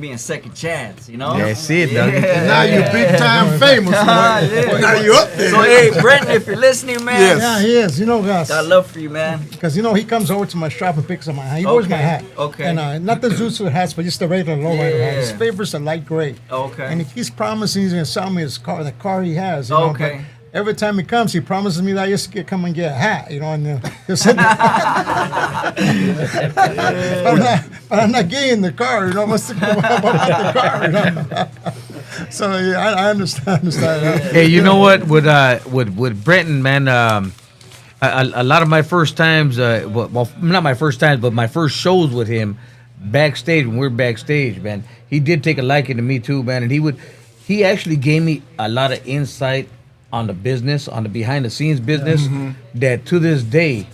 me a second chance, you know. That's it, dog. Now you're big time famous. Man. Yeah. Now you up there. So hey, Brenton, if you're listening, man, Yes. Yeah, he is. You know, guys. got love for you, man. Because, you know, he comes over to my shop and picks up my hat. He wears my Okay, hat. okay. And not the Zuzu hats, but just the regular lowrider hat. His Yeah. favorite's a light gray. Okay. And he keeps promising he's going to sell me his car, the car he has. You know, Okay. but every time he comes, he promises me that I used to come and get a hat, you know, and he'll send but I'm not getting the car, you know, what's the about the car, you know? So, yeah, I understand that. Hey, you know what? With Brenton, man, a lot of my first times, well, not my first times, but my first shows with him, backstage when we're backstage, man, he did take a liking to me too, man, and he actually gave me a lot of insight on the business, on the behind the scenes business, that to this day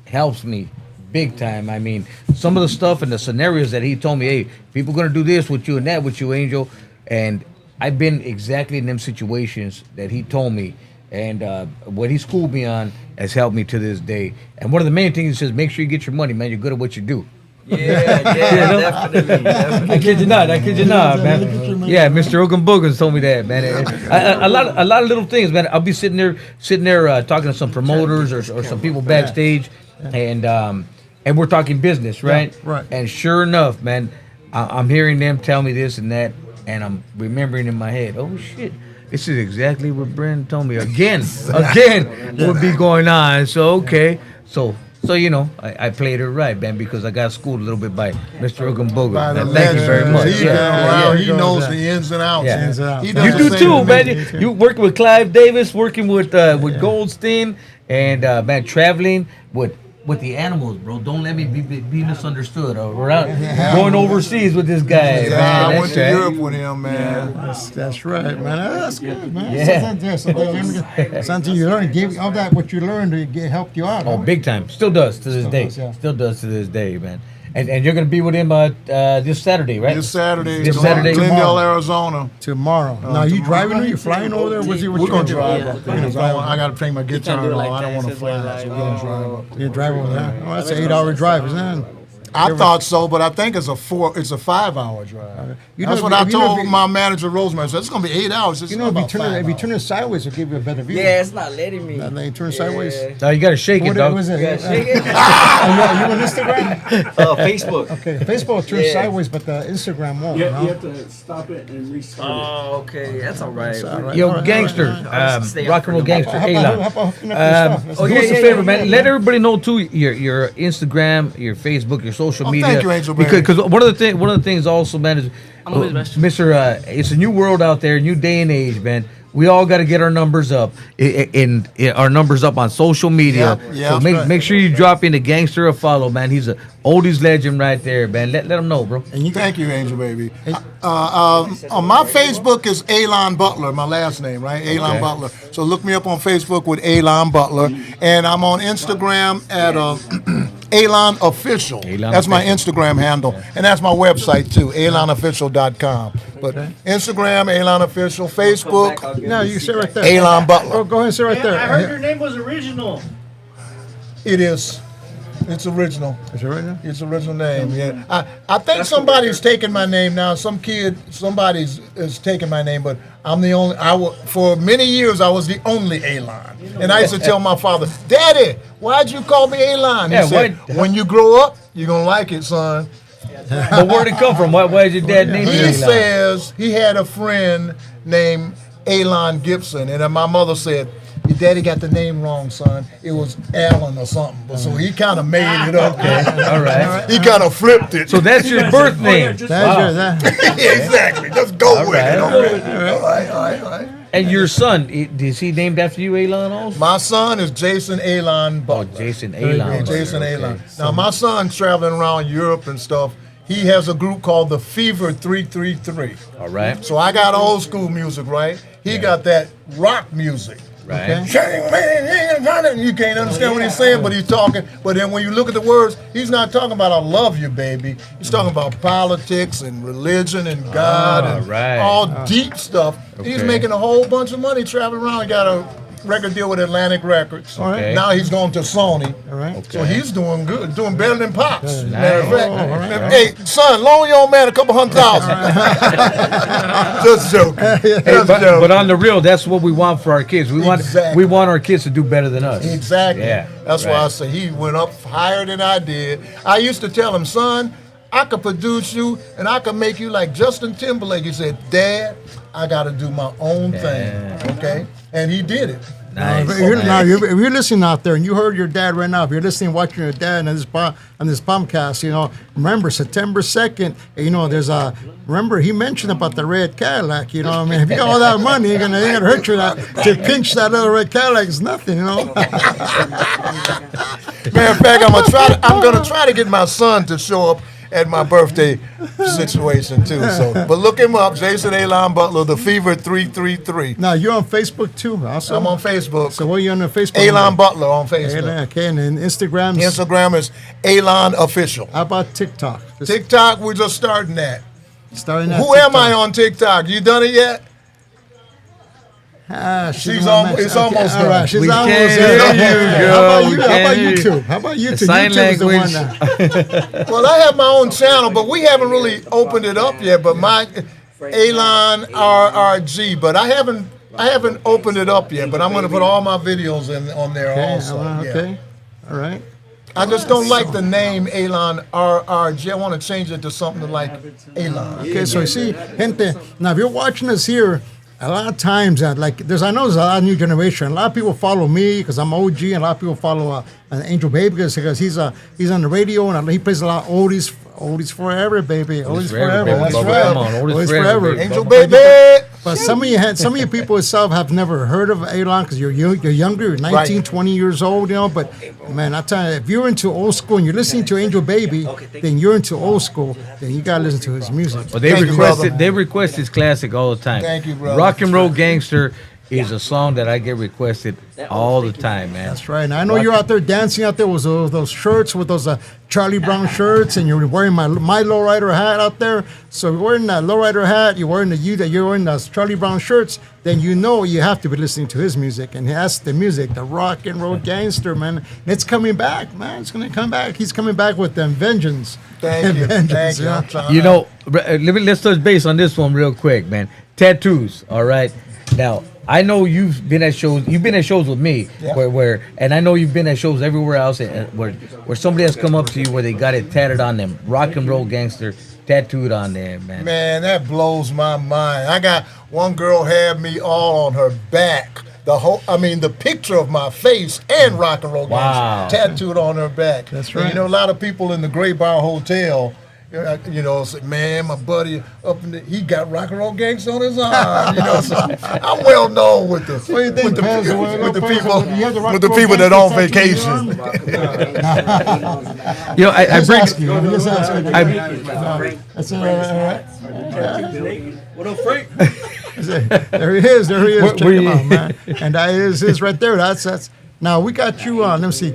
helps me big time. I mean, some of the stuff and the scenarios that he told me, hey, people gonna do this with you and that with you, Angel, and I've been exactly in them situations that he told me, and what he schooled me on has helped me to this day. And one of the main things he says, make sure you get your money, man. You're good at what you do. Yeah, definitely. I kid you not, man. Yeah, Mr. Ogan Boogans told me that, man. A lot of little things, man. I'll be sitting there talking to some promoters or some people backstage, and we're talking business, right? Yeah, right. And sure enough, man, I'm hearing them tell me this and that, and I'm remembering in my head, oh shit, this is exactly what Brendan told me again would be going on. So okay, so you know, I played it right, man, because I got schooled a little bit by Mr. Ogan By the Boogans. Thank you very much. legends. He been around. He knows yeah. the ins and outs. Yeah. Ins and outs. He does You the do same too, to man. me. You working with Clive Davis, working with Goldstein, and man, traveling with the animals, bro. Don't let me be misunderstood. We're out going overseas with this guy, Yeah, man. I went That's to right. Europe with him, man. That's right, man. That's good, man. Yeah. Something you learned, gave all that what you learned helped you out. Oh, huh? big time. Still does to this day. does, yeah. Still does to this day, man. And you're gonna be with him this Saturday, right? This Saturday, This Saturday. Glendale, Tomorrow. Arizona. Tomorrow. Now, you tomorrow. driving or you flying over there? What We're you gonna do? drive Yeah. up there. I gotta take my guitar do it and all. like I don't that. want to It's fly, like- so we're gonna drive up. You drive over there? Oh, that's an 8-hour drive, isn't it? I thought so, but I think it's a 5-hour drive. That's what I told my manager Rosemary. I said, it's gonna be 8 hours. You know, if you turn it sideways, it'll give you a better view. Yeah, it's not letting me. Not letting you turn it sideways. No, you gotta shake it, dog. Was it? You gotta shake it? You on Instagram? Facebook. Okay, Facebook turns sideways, but the Instagram won't. You have to stop it and restart it. Oh, okay, that's all right. Yo, Gangster, Rock and Roll Gangster, Aalon. How about hooking up your stuff? Do us a favor, man. Let everybody know too your Instagram, your Facebook, your social media. Thank you, Angel Baby. Because one of the things also, man, is Mr. It's a new world out there, new day and age, man. We all got to get our numbers up, in our numbers up on social media. Yeah, so make sure you drop in the Gangster a follow, man. He's a oldies legend right there, man. Let him know, bro. Thank you, Angel Baby. On my Facebook is Aalon Butler, my last name, right? Aalon Butler. So look me up on Facebook with Aalon Butler, and I'm on Instagram at Aalon Official. That's my Instagram handle, and that's my website too, AalonOfficial.com. But Instagram, Aalon Official, Facebook. No, you sit right there. Aalon Butler. Go ahead and sit right there. I heard your name was original. It is. It's original. Is it right now? It's original name. Yeah. I think somebody's taking my name now. Somebody's is taking my name, but I'm the only. For many years I was the only Aalon, and I used to tell my father, "Daddy, why'd you call me Aalon?" He said, "When you grow up, you're gonna like it, son." But where'd it come from? Why did your dad name you He Aalon? says he had a friend named Aalon Gibson, and then my mother said, "Your daddy got the name wrong, son. It was Aalon or something." But so he kind of made it up. All right. He kind of flipped it. So that's your birth name. That's Exactly. Just go with it. All Okay? All right. And your son, is he named after you, Aalon, also? My son is Jason Aalon Oh, Butler. Jason Yeah, Aalon. Jason Aalon. Now, my son's traveling around Europe and stuff. He has a group called the Fever 333. All right. So I got old school music, right? He got that rock music. Right. You can't understand what he's saying, but he's talking. But then when you look at the words, he's not talking about "I love you, baby." He's talking about politics and religion and God and all deep stuff. He's making a whole bunch of money traveling around. He got a record deal with Atlantic Records. Okay. Now he's going to Sony. all right. So he's doing good, doing better than Pops. Nice. Matter of fact, all right. hey, son, loan your old man a couple $100,000. Just joking. Just joking. But on the real, that's what we want for our kids. We Exactly. want our kids to do better than us. Exactly. Yeah. That's why I say he went up higher than I did. I used to tell him, son, I could produce you and I could make you like Justin Timberlake. He said, Dad, I got to do my own thing. Okay? And he did it. Nice. If you're listening out there and you heard your dad right now, if you're listening, watching your dad on this podcast, remember September 2nd, remember he mentioned about the red Cadillac, if you got all that money, you're gonna hurt you to pinch that little red Cadillac is nothing, Matter of fact, I'm gonna try to get my son to show up at my birthday situation too. So, but look him up, Jason Aalon Butler, the Fever 333. Now you're on Facebook too, also. I'm on Facebook. So what are you on the Facebook? Aalon Butler on Facebook. Aalon, okay, and then Instagram. Instagram is Aalon Official. How about TikTok? TikTok, we're just starting that. Starting that. Who am I on TikTok? You done it yet? She's almost. It's almost all done. right, she's We almost can't there. hear you, How about girl. you? We How about can't hear you. YouTube? How about YouTube? Sign YouTube is the one language. Well, I have my own channel, but we haven't really opened it up yet. But my Aalon RRG, but I haven't opened it up yet. But I'm going to put all my videos on there also. Okay. All right. I just don't like the name Aalon RRG. I want to change it to something like Aalon. Okay, so you see, gente, now if you're watching us here, a lot of times, I know there's a lot of new generation. A lot of people follow me because I'm OG, and a lot of people follow Angel Baby because he's on the radio and he plays a lot of oldies forever, baby. Oldies forever. baby. That's Come right. on, oldies forever, forever. baby. Angel Baby. But some of you people itself have never heard of Aalon because you're younger, you're 19, Right. 20 years old, But man, I tell you, if you're into old school and you're listening to Angel Baby, then you're into old school. Then you gotta listen to his music. Well, they Thank you, request brother. They request his classic all the time. Thank you, brother. Rock and Roll Gangster. is a song that I get requested all the time, man. That's right. And I know you're out there dancing out there with those shirts, with those Charlie Brown shirts, and you're wearing my lowrider hat out there. So you're wearing that lowrider hat, you're wearing those Charlie Brown shirts, then you know you have to be listening to his music. And that's the music, the Rock and Roll Gangster, man. And it's coming back, man. It's going to come back. He's coming back with them vengeance. Thank you. Vengeance, Thank you. You know, let's touch base on this one real quick, man. Tattoos, all right? Now, I know you've been at shows. You've been at shows with me, where, and I know you've been at shows everywhere else, where somebody has come up to you where they got it tatted on them, Rock and Roll Gangster, tattooed on there, man. Man, that blows my mind. I got one girl had me all on her back. The picture of my face and Rock and Roll Gangster tattooed on her back. That's right. And, you know, a lot of people in the Gray Bar Hotel, you know, say, man, my buddy he got Rock and Roll Gangster on his arm. You know, so I'm well known with the people that on vacation. You know, I bring. What up, Frank? There he is. Check him out, man. And that is his right there. That's. Now we got you on. Let me see.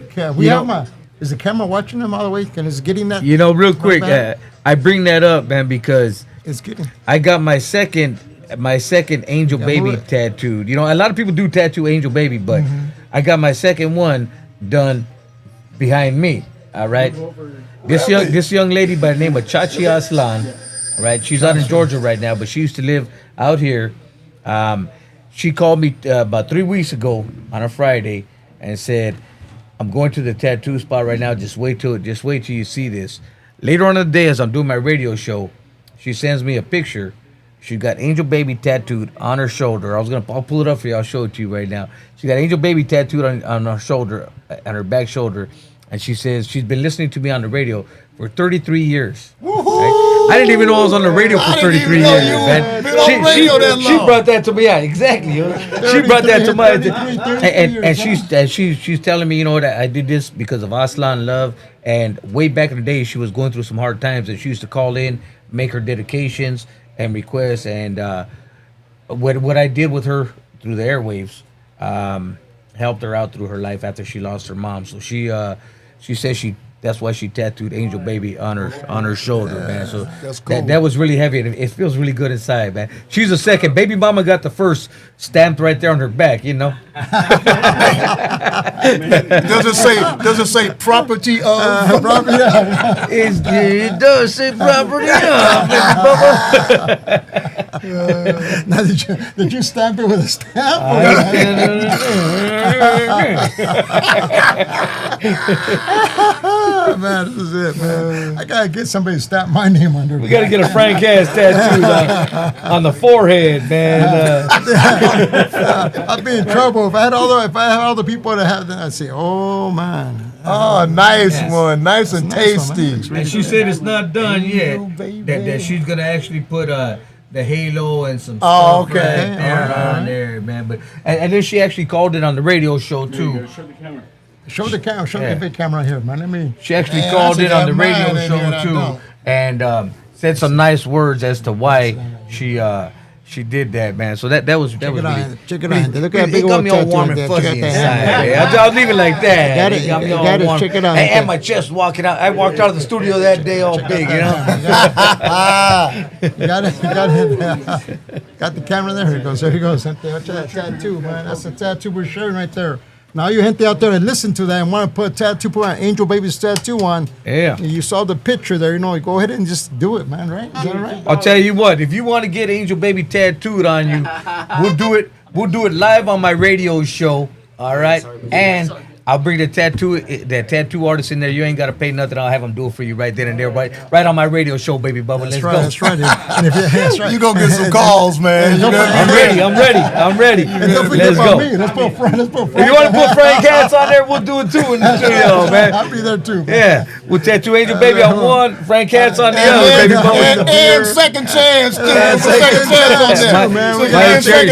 Is the camera watching him all the way? And is getting that? You know, real quick, I bring that up, man, because I got my second Angel Baby tattooed. You know, a lot of people do tattoo Angel Baby, but I got my second one done behind me. All right. This young lady by the name of Chachi Aslan, right? She's out in Georgia right now, but she used to live out here. She called me about 3 weeks ago on a Friday and said, I'm going to the tattoo spot right now. Just wait till you see this. Later on in the day, as I'm doing my radio show, she sends me a picture. She got Angel Baby tattooed on her shoulder. I'll pull it up for you. I'll show it to you right now. She got Angel Baby tattooed on her shoulder, on her back shoulder, and she says she's been listening to me on the radio for 33 years. Right? I didn't even know I was on the radio for 33 years, man. She brought that to me. Yeah, exactly. She brought that to my and she's telling me, you know, that I did this because of Aslan Love. And way back in the day, she was going through some hard times, and she used to call in, make her dedications and requests. And what I did with her through the airwaves helped her out through her life after she lost her mom. So she says that's why she tattooed Angel Baby on her shoulder, man. So that's cool. that was really heavy. It feels really good inside, man. She's the second. Baby mama got the first stamped right there on her back, you know. Does it say property of? It does say property of, baby mama. Now, did you stamp it with a stamp? Man, this is it, man. I gotta get somebody to stamp my name under. We gotta get a Frank Cass tattoo on the forehead, man. I'd be in trouble if I had all the people that have that. I'd say, oh man. Oh, nice one, nice and tasty. And she said it's not done yet. That she's gonna actually put the halo and some stuff right there on there, man. But and then she actually called it on the radio show too. Show the camera. Show the big camera here, man. She actually called in on the radio show too, and said some nice words as to why she did that, man. So that was Check it really, out. Look at that big it got old me all tattoo warm right and there. fuzzy Check that. inside. I'll leave it like that. It got me all warm. Check it out. And my chest walking out. I walked out of the studio that day all big, you know. You got the camera there. Here it goes. There he goes. Watch that tattoo, man. That's the tattoo we're sharing right there. Now you gente out there and listen to that and want to put a tattoo, put an Angel Baby's tattoo on. Yeah. You saw the picture there, you know, go ahead and just do it, man, right? Is that right? I'll tell you what, if you want to get Angel Baby tattooed on you, we'll do it live on my radio show, all right? And I'll bring the tattoo artist in there. You ain't got to pay nothing. I'll have them do it for you right then and there, right on my radio show, baby Bubba. Let's go. That's right. That's right. You're going to get some calls, man. I'm ready. Let's go. Let's put Frank. If you want to put Frank Cass on there, we'll do it too in the studio, man. I'll be there too. Man. Yeah, we'll tattoo Angel Baby on one, Frank Cass on the other, baby Bubba. And second chance, too. Second chance on there, man. Share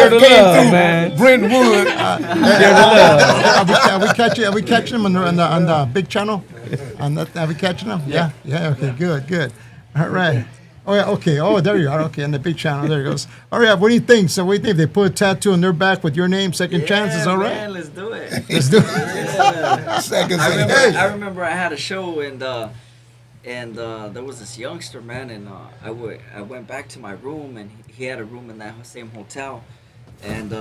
the love, man. Brentwood. Share the love. Are we catching them on the big channel? Are we catching them? Yeah. Okay. Good. All right. Oh yeah, okay. Oh, there you are. Okay, on the big channel. There it goes. All right, what do you think? So what do you think? If they put a tattoo on their back with your name, Second Chance, is all right? Man, let's do it. Let's do it. Second, I remember I had a show and there was this youngster, man, and I went back to my room and he had a room in that same hotel, and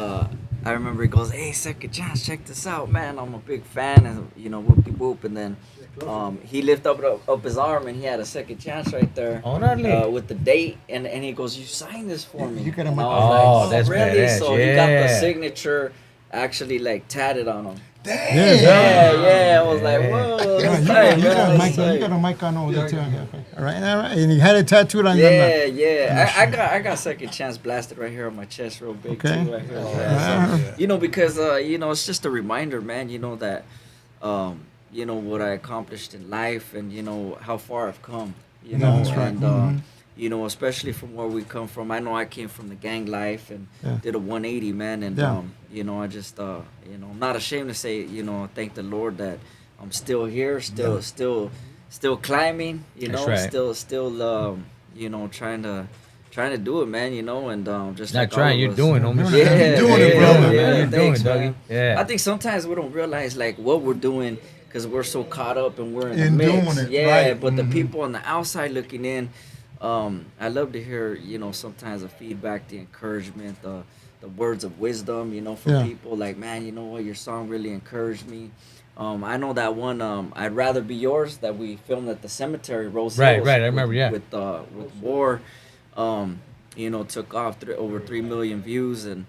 I remember he goes, "Hey, Second Chance, check this out, man. I'm a big fan," and whoop de whoop, and then he lifted up his arm and he had a Second Chance right there with the date, and he goes, "You signed this for me." You gotta And I make- was like, Oh, that's really? badass, So he got the yeah. signature actually like tatted on him. Yeah. I was like, whoa, Yeah, that's you tight, got a man, mic. that's You got tight. a mic on over there too. Okay. All right. And you had it tattooed on your Yeah. I got Second Chance blasted right here on my chest, real big Okay. too, right here. Yeah, so, because it's just a reminder, man. That, what I accomplished in life, and how far I've come. That's right. And especially from where we come from. I know I came from the gang life and did a 180, man. And I just I'm not ashamed to say, thank the Lord that I'm still here, still climbing, That's right. still trying to do it, man, and just Not like trying, all you're of us. doing, homie. Yeah, You're doing it, brother. You're doing thanks, it, doggy. man. Yeah. I think sometimes we don't realize like what we're doing because we're so caught up and we're in the In mix. doing it, Yeah, right. but the people on the outside looking in, I love to hear, sometimes the feedback, the encouragement, the words of wisdom, from people like, man, you know what, your song really encouraged me. I know that one, I'd Rather Be Yours, that we filmed at the cemetery, Rose Hills. Right, I remember, With War, took off over 3 million views, and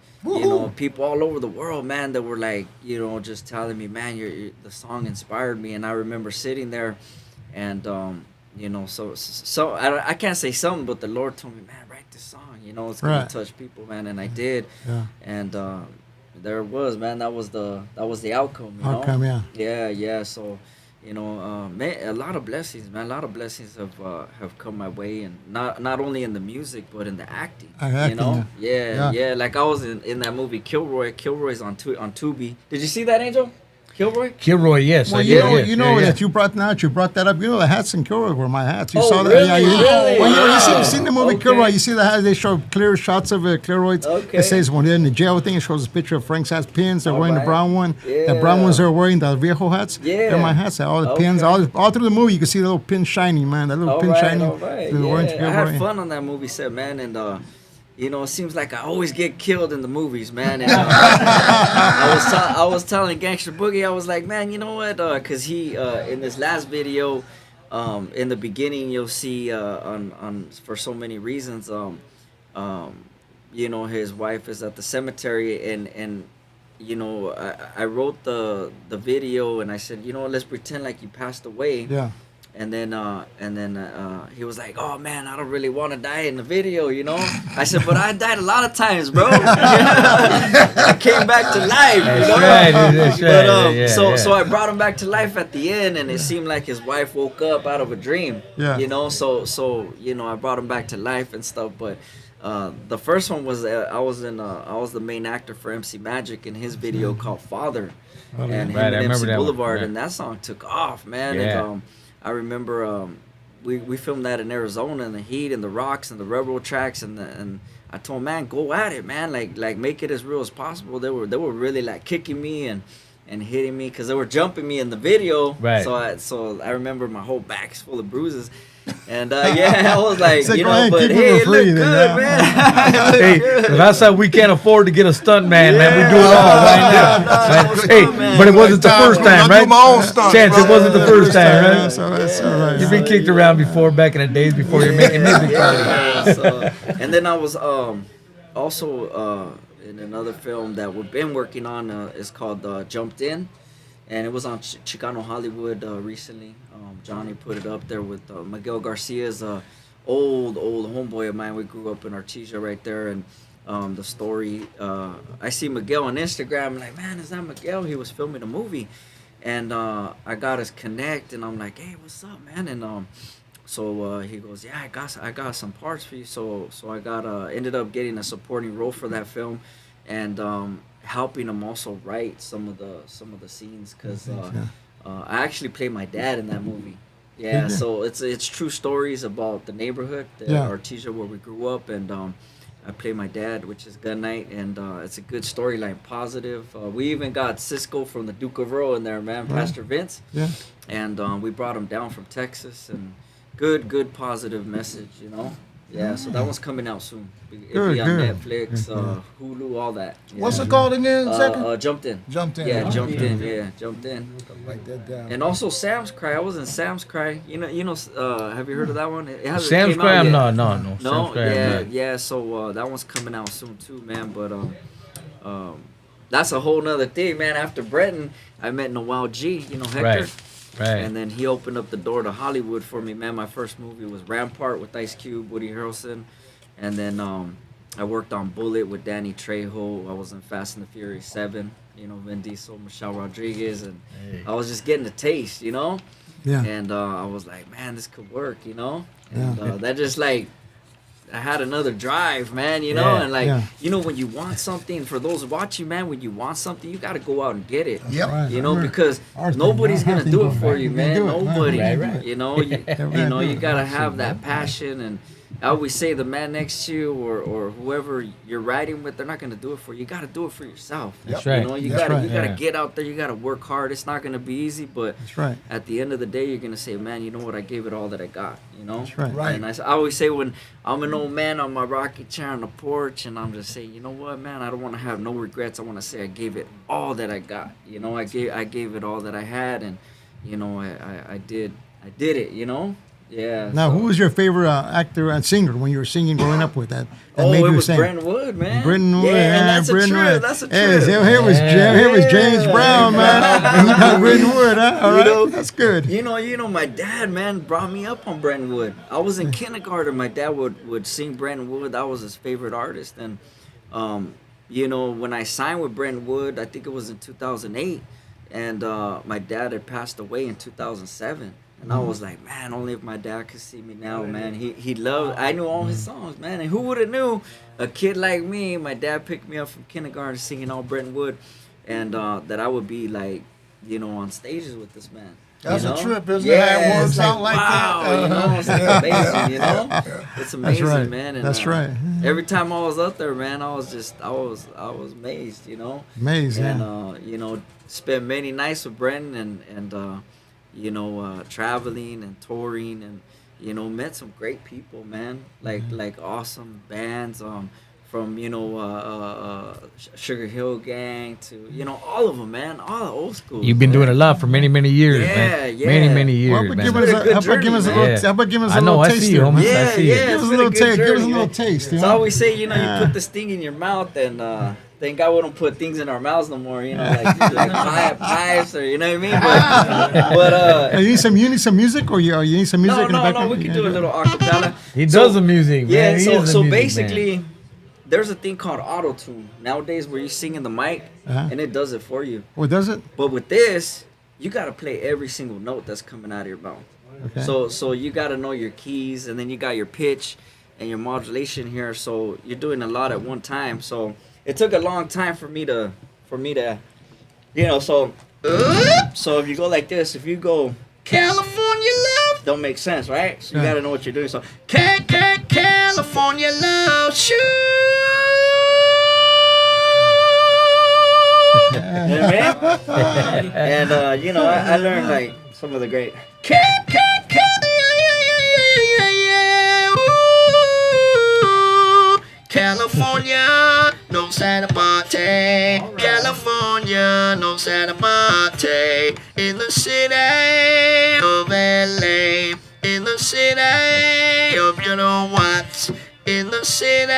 people all over the world, man, that were like, just telling me, man, the song inspired me, and I remember sitting there, and so I can't say something, but the Lord told me, man, write this song, it's gonna touch people, man, and I did, and there it was, man, that was the outcome, yeah, so. Man, a lot of blessings, man. A lot of blessings have come my way, and not only in the music, but in the acting. Yeah. Like I was in that movie Kilroy. Kilroy's on Tubi. Did you see that, Angel? Kilroy, yes. Well, I you did, know yeah. that you brought that up. The hats in Kilroy were my hats. You Oh, saw that? really? Yeah, Really? When you Wow. seen the movie Okay. Kilroy, you see the hats. They show clear shots of Kilroy. Okay. It says when they're in the jail thing, it shows a picture of Frank's hats, pins. They're wearing the Alright. brown one. The Yeah. brown ones they're wearing, the viejo hats. Yeah. They're my hats. All the pins, Okay. all through the movie, you can see the little pin shining, man. That little pin shining. All right. They're wearing Yeah. I had Kilroy. fun on that movie set, man, and it seems like I always get killed in the movies, man. And, I was telling Gangster Boogie, I was like, man, you know what? Because he in this last video, in the beginning, you'll see on for so many reasons, his wife is at the cemetery, and I wrote the video, and I said, let's pretend like you passed away. Yeah. And then he was like, "Oh man, I don't really want to die in the video, I said, "But I died a lot of times, bro. I came back to life, That's right. But so I brought him back to life at the end, and it seemed like his wife woke up out of a dream. Yeah. So I brought him back to life and stuff. But the first one was I was the main actor for MC Magic in his video called Father, and him Right, I and remember MC that one. Boulevard, Yeah. and that song took off, man. Yeah. And, I remember we filmed that in Arizona in the heat and the rocks and the railroad tracks, and I told him, man, go at it, man, like make it as real as possible. They were really like kicking me and hitting me because they were jumping me in the video. Right. So I remember my whole back's full of bruises. And I was like, It's like, go ahead, but keep it hey, it for free looked then, good, yeah. man. Hey, that's how we can't afford to get a stunt man, man. We do it all right now. it was Hey, fun, man. but it wasn't the first time, I right? do my own stunts, Chance, it brother. wasn't the first time, Yeah, right? so that's all right. You've been kicked around before, back in the days before you made music. And then I was also in another film that we've been working on. It's called Jumped In, and it was on Chicano Hollywood recently. Johnny put it up there with Miguel Garcia's old homeboy of mine. We grew up in Artesia right there, and the story. I see Miguel on Instagram. I'm like, man, is that Miguel? He was filming a movie, and I got his connect, and I'm like, hey, what's up, man? And so he goes, yeah, I got some parts for you. So I got ended up getting a supporting role for that film, and helping him also write some of the scenes because I actually played my dad in that movie. Yeah, so it's true stories about the neighborhood, Yeah. Artesia, where we grew up, and I play my dad, which is Gun Night, and it's a good storyline, positive. We even got Cisco from the Duke of Earl in there, man, Pastor Vince. Yeah. And we brought him down from Texas, and good positive message, you know. Yeah, so that one's coming out soon. It'll be on Good. Netflix, Hulu, all that. Yeah. What's it called again? Second? Jumped In. Jumped in. Yeah, Jumped In. Yeah, Jumped In. Write that down. And also Sam's Cry. I was in Sam's Cry. You know. Have you heard of that one? It hasn't Sam's came Cry, out yet. no. No, Sam's Cry, yeah, no. yeah. So that one's coming out soon too, man. But that's a whole nother thing, man. After Breton, I met Noel G. You know Hector. Right. And then he opened up the door to Hollywood for me, man. My first movie was Rampart with Ice Cube, Woody Harrelson. And then I worked on Bullet with Danny Trejo. I was in Fast and the Furious 7, you know, Vin Diesel, Michelle Rodriguez. And I was just getting a taste, you know? Yeah. And I was like, man, this could work, you know? And that just like, I had another drive, man, you know? Yeah. And like, Yeah. you know, when you want something, for those watching, man, when you want something, you got to go out and get it. Yep. Right. You know, Right. because Ours nobody's didn't. gonna do Ours it didn't for go you, back. man. You do it. Nobody. Right. You know, you gotta have that passion, and I always say the man next to you or whoever you're riding with, they're not gonna do it for you. You gotta do it for yourself. That's You right. know, you That's gotta right. you gotta Yeah. get out there. You gotta work hard. It's not gonna be easy, but That's right. at the end of the day, you're gonna say, man, you know what? I gave it all that I got. You know. That's right. Right. And I always say when I'm an old man on my rocking chair on the porch, and I'm just saying, you know what, man, I don't want to have no regrets. I want to say I gave it all that I got. You know, I gave it all that I had, and you know, I did it. You know, yeah. Now, so- who was your favorite actor and singer when you were singing growing up with that? That Oh, made it you was sing? Brenton Wood, man. Brenton Wood, Yeah, and that's Brenton a trip. Wood. That's a Yes, trip. here was here was James Yeah. Brown, man. And you got Brenton Wood, huh? All You right, know, that's good. You know, my dad, man, brought me up on Brenton Wood. I was in kindergarten. My dad would sing Brenton Wood. That was his favorite artist. And, you know, when I signed with Brenton Wood, I think it was in 2008. And my dad had passed away in 2007. And I was like, man, only if my dad could see me now, man. He loved, I knew all his songs, man. And who would have knew a kid like me, my dad picked me up from kindergarten singing all Brenton Wood. And that I would be like, you know, on stages with this man. That's you a know? trip, isn't it? How it works it's out like wow, that. you know, it's like amazing, you know? It's amazing, right. man. And, That's right. Every time I was up there, man, I was amazed, you know? Amazing. And, you know, spent many nights with Brendan and you know, traveling and touring and, you know, met some great people, man. Like awesome bands, from, you know, Sugar Hill Gang to, you know, all of them, man. All the old school. You've been doing a lot for many years, Yeah, man. yeah. Many Well, years, how man. about It's been a good giving us a journey, little, man. how about giving us I a know, little I taste see you, here, homie. man? Yeah, I see yeah. it. Give It's us a been little good taste. Give us a journey, little man. taste. You So I know? always say, you know, you put this thing in your mouth, and thank God we don't put things in our mouths no more. You know, like pipes or you know what I mean. But Hey, you need some music, or you need some music in the no, background? we can do a little acapella. He So- does the music, man. Yeah, He so is the music, basically, man. there's a thing called auto tune nowadays where you sing in the mic Uh-huh. and it does it for you. Or does it? But with this, you gotta play every single note that's coming out of your mouth. Okay. So you gotta know your keys, and then you got your pitch and your modulation here. So you're doing a lot at one time. So it took a long time for me to, you know. So if you go like this, if you go California love, don't make sense, right? So you Yeah. gotta know what you're doing. So California love, shoot. You know what I mean? And you know, I learned like some of the great California, no Santa Monte. California, no Santa Monte. In the city of LA. In the city of you know what. In the city.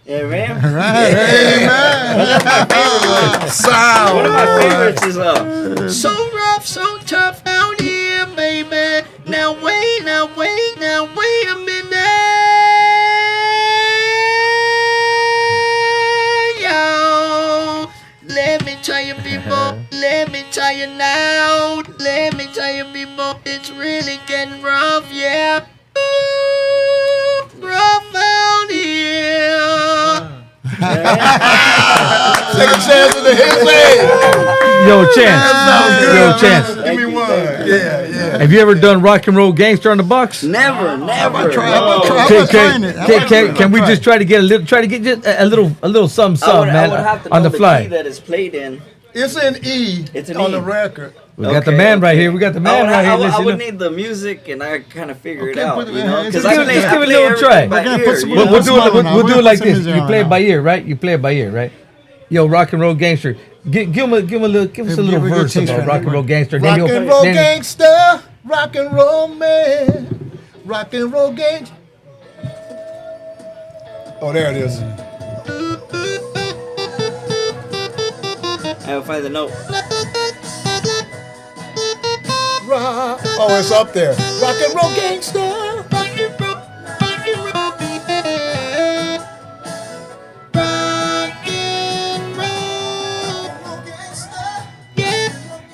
Yeah, man. All right, hey, man. One of my favorites is so rough, so tough out here, baby. Now wait a minute. Yo, let me tell you people, let me tell you now, let me tell you people, it's really getting rough, yeah. Ooh, rough out here. Second chance in the his age. Yo, Chance. Give me one. Yeah. Have you ever done Rock and Roll Gangster on the box? Never. Can we just try to get just a little something, I would man, have to on know the fly? key that it's played in. It's in E on E. the record. We got the man right here. We got the man right here. I would need the music, and I kind of figure it out, you know? Just give it a little try. We'll do it like this. You play it by ear, right? You play it by ear, right? Yo, Rock and Roll Gangster. Give us a little verse about Rock and Roll Gangster. Rock and Roll Gangster, Rock and Roll Man, Rock and Roll Gangster. Oh, there it is. I'll find the note. Oh, it's up there. Rock and Roll Gangster.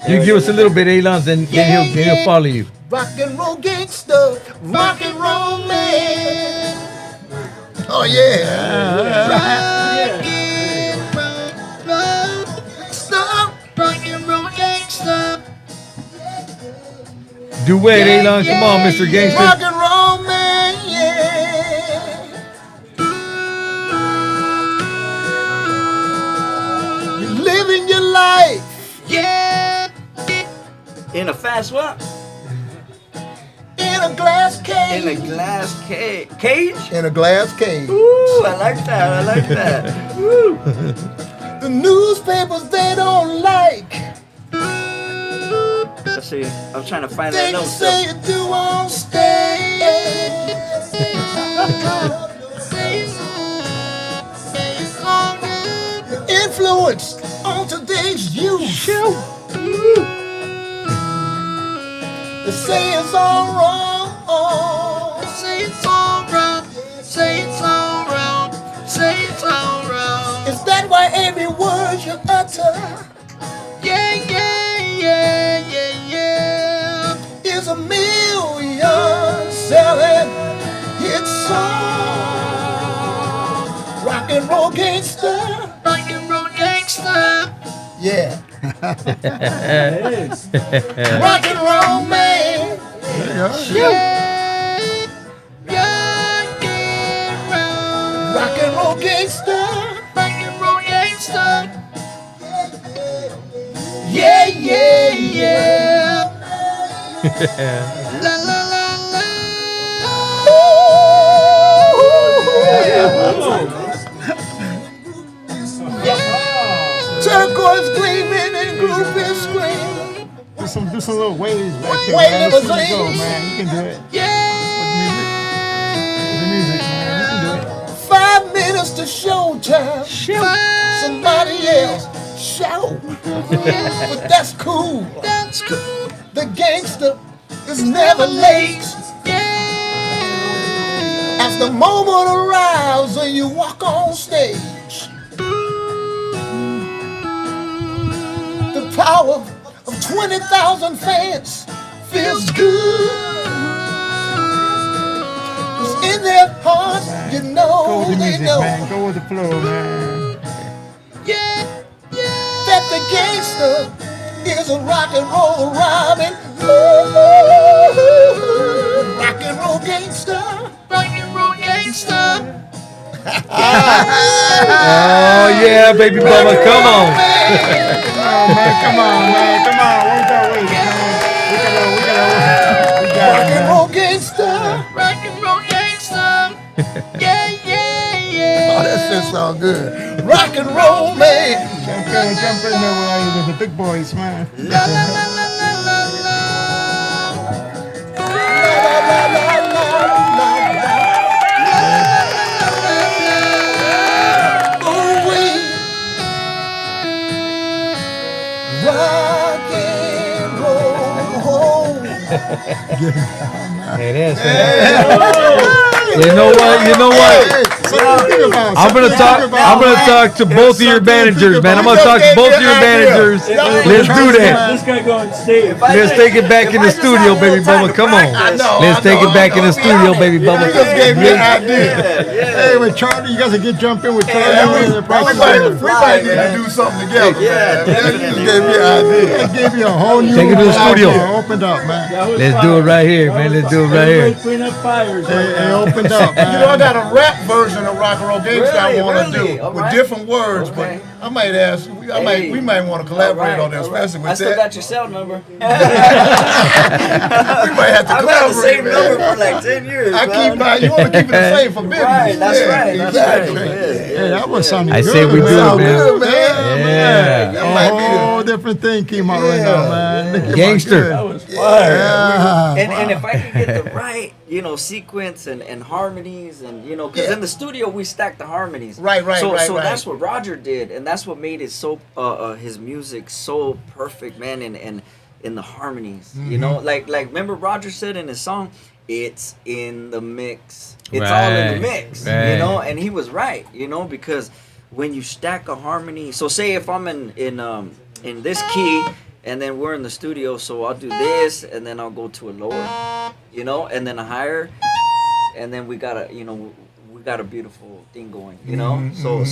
You give us a little bit, Aalon, then he'll follow you. Rock and Roll Gangster, Rock and Roll Man. Oh, yeah. Duet, Aalon. Come on, Mr. Gangster. Rock and Roll Man, yeah. You're living your life. Yeah. In a fast what? In a glass cage. In a glass cage? In a glass cage. Ooh, I like that. Woo. The newspapers they don't like. Let's see. I'm trying to find They that note. say you do on stage. The influence on today's youth. They say it's all wrong. Say it's all wrong. Say it's all wrong. Say it's all wrong. Is that why every word you utter? Yeah. Is a million selling hit song. Rock and Roll Gangster. Rock and Roll Gangster. Yeah. Rock and Roll Man. Rock and Roll Gangster. Rock and Roll Gangster. Yeah. La la la la. Turquoise gleaming and groupies scream. Do some little waves back there. Wait, Man. little Let's go, things. man. You can do it. Yeah. The music, man. You can do it. 5 minutes to showtime. Somebody else shout. But that's cool. That's cool. The gangster is never late. As the moment arrives and you walk on stage, the power of 20,000 fans feels good. 'Cause in their hearts, you Go know with the they music, know man. Go with the flow, man. that the gangster is a rock and roll Robin. Rock and roll gangster. Rock and roll gangster. Oh yeah, baby mama, come on. Come on, man. Come on. Work that way, man. We got Rock it, and man. roll gangster. Rock and roll gangster. Yeah. Oh, that shit sound good. Rock and roll man. Jump in there with the big boys, man. La la la la la la la. La la la la la la. Ooh wee. Rock and roll. It is. Man. You know what? I'm gonna talk to both of your managers, man. I'm gonna talk to both of your managers. Let's do that. This guy going state. Let's take it back in the studio, baby Bubba. Come on. Let's take it back in the studio, baby Bubba. You just gave me an idea. Hey, with Charlie, you guys can get jump in with Charlie. We might need to do something together. Yeah, You just gave me an idea. I gave you a whole new Take it to the studio. Opened up, man. Let's do it right here, man. Let's do it right here. Clean up fires. It opened up, man. You know, I got a rap version of Rock N Roll Gangster I want to do All with right. different words, Okay. but I might ask. We might want to collaborate on that, especially I with still that. got your cell number. We might have to I've had the collaborate, same number man. for like 10 years. I man. keep mine. You want to keep it the same for business. Right, that's Yeah, right. That's exactly. right. Hey, that was sounding I good. say we do it, Sound man. good, man. Yeah. That might be A whole different thing came out right now, man. Look at my Gangster. That was fire. Yeah. And if I can get the right, sequence and harmonies and, because in the studio we stack the harmonies. Right, So right. that's what Roger did, and that's what made it so, his music so perfect, man, and in the harmonies, like remember Roger said in his song, it's in the mix. It's all in the mix, right. and he was right, because when you stack a harmony, so say if I'm in this key, and then we're in the studio, so I'll do this, and then I'll go to a lower, and then a higher, and then we got a beautiful thing going, So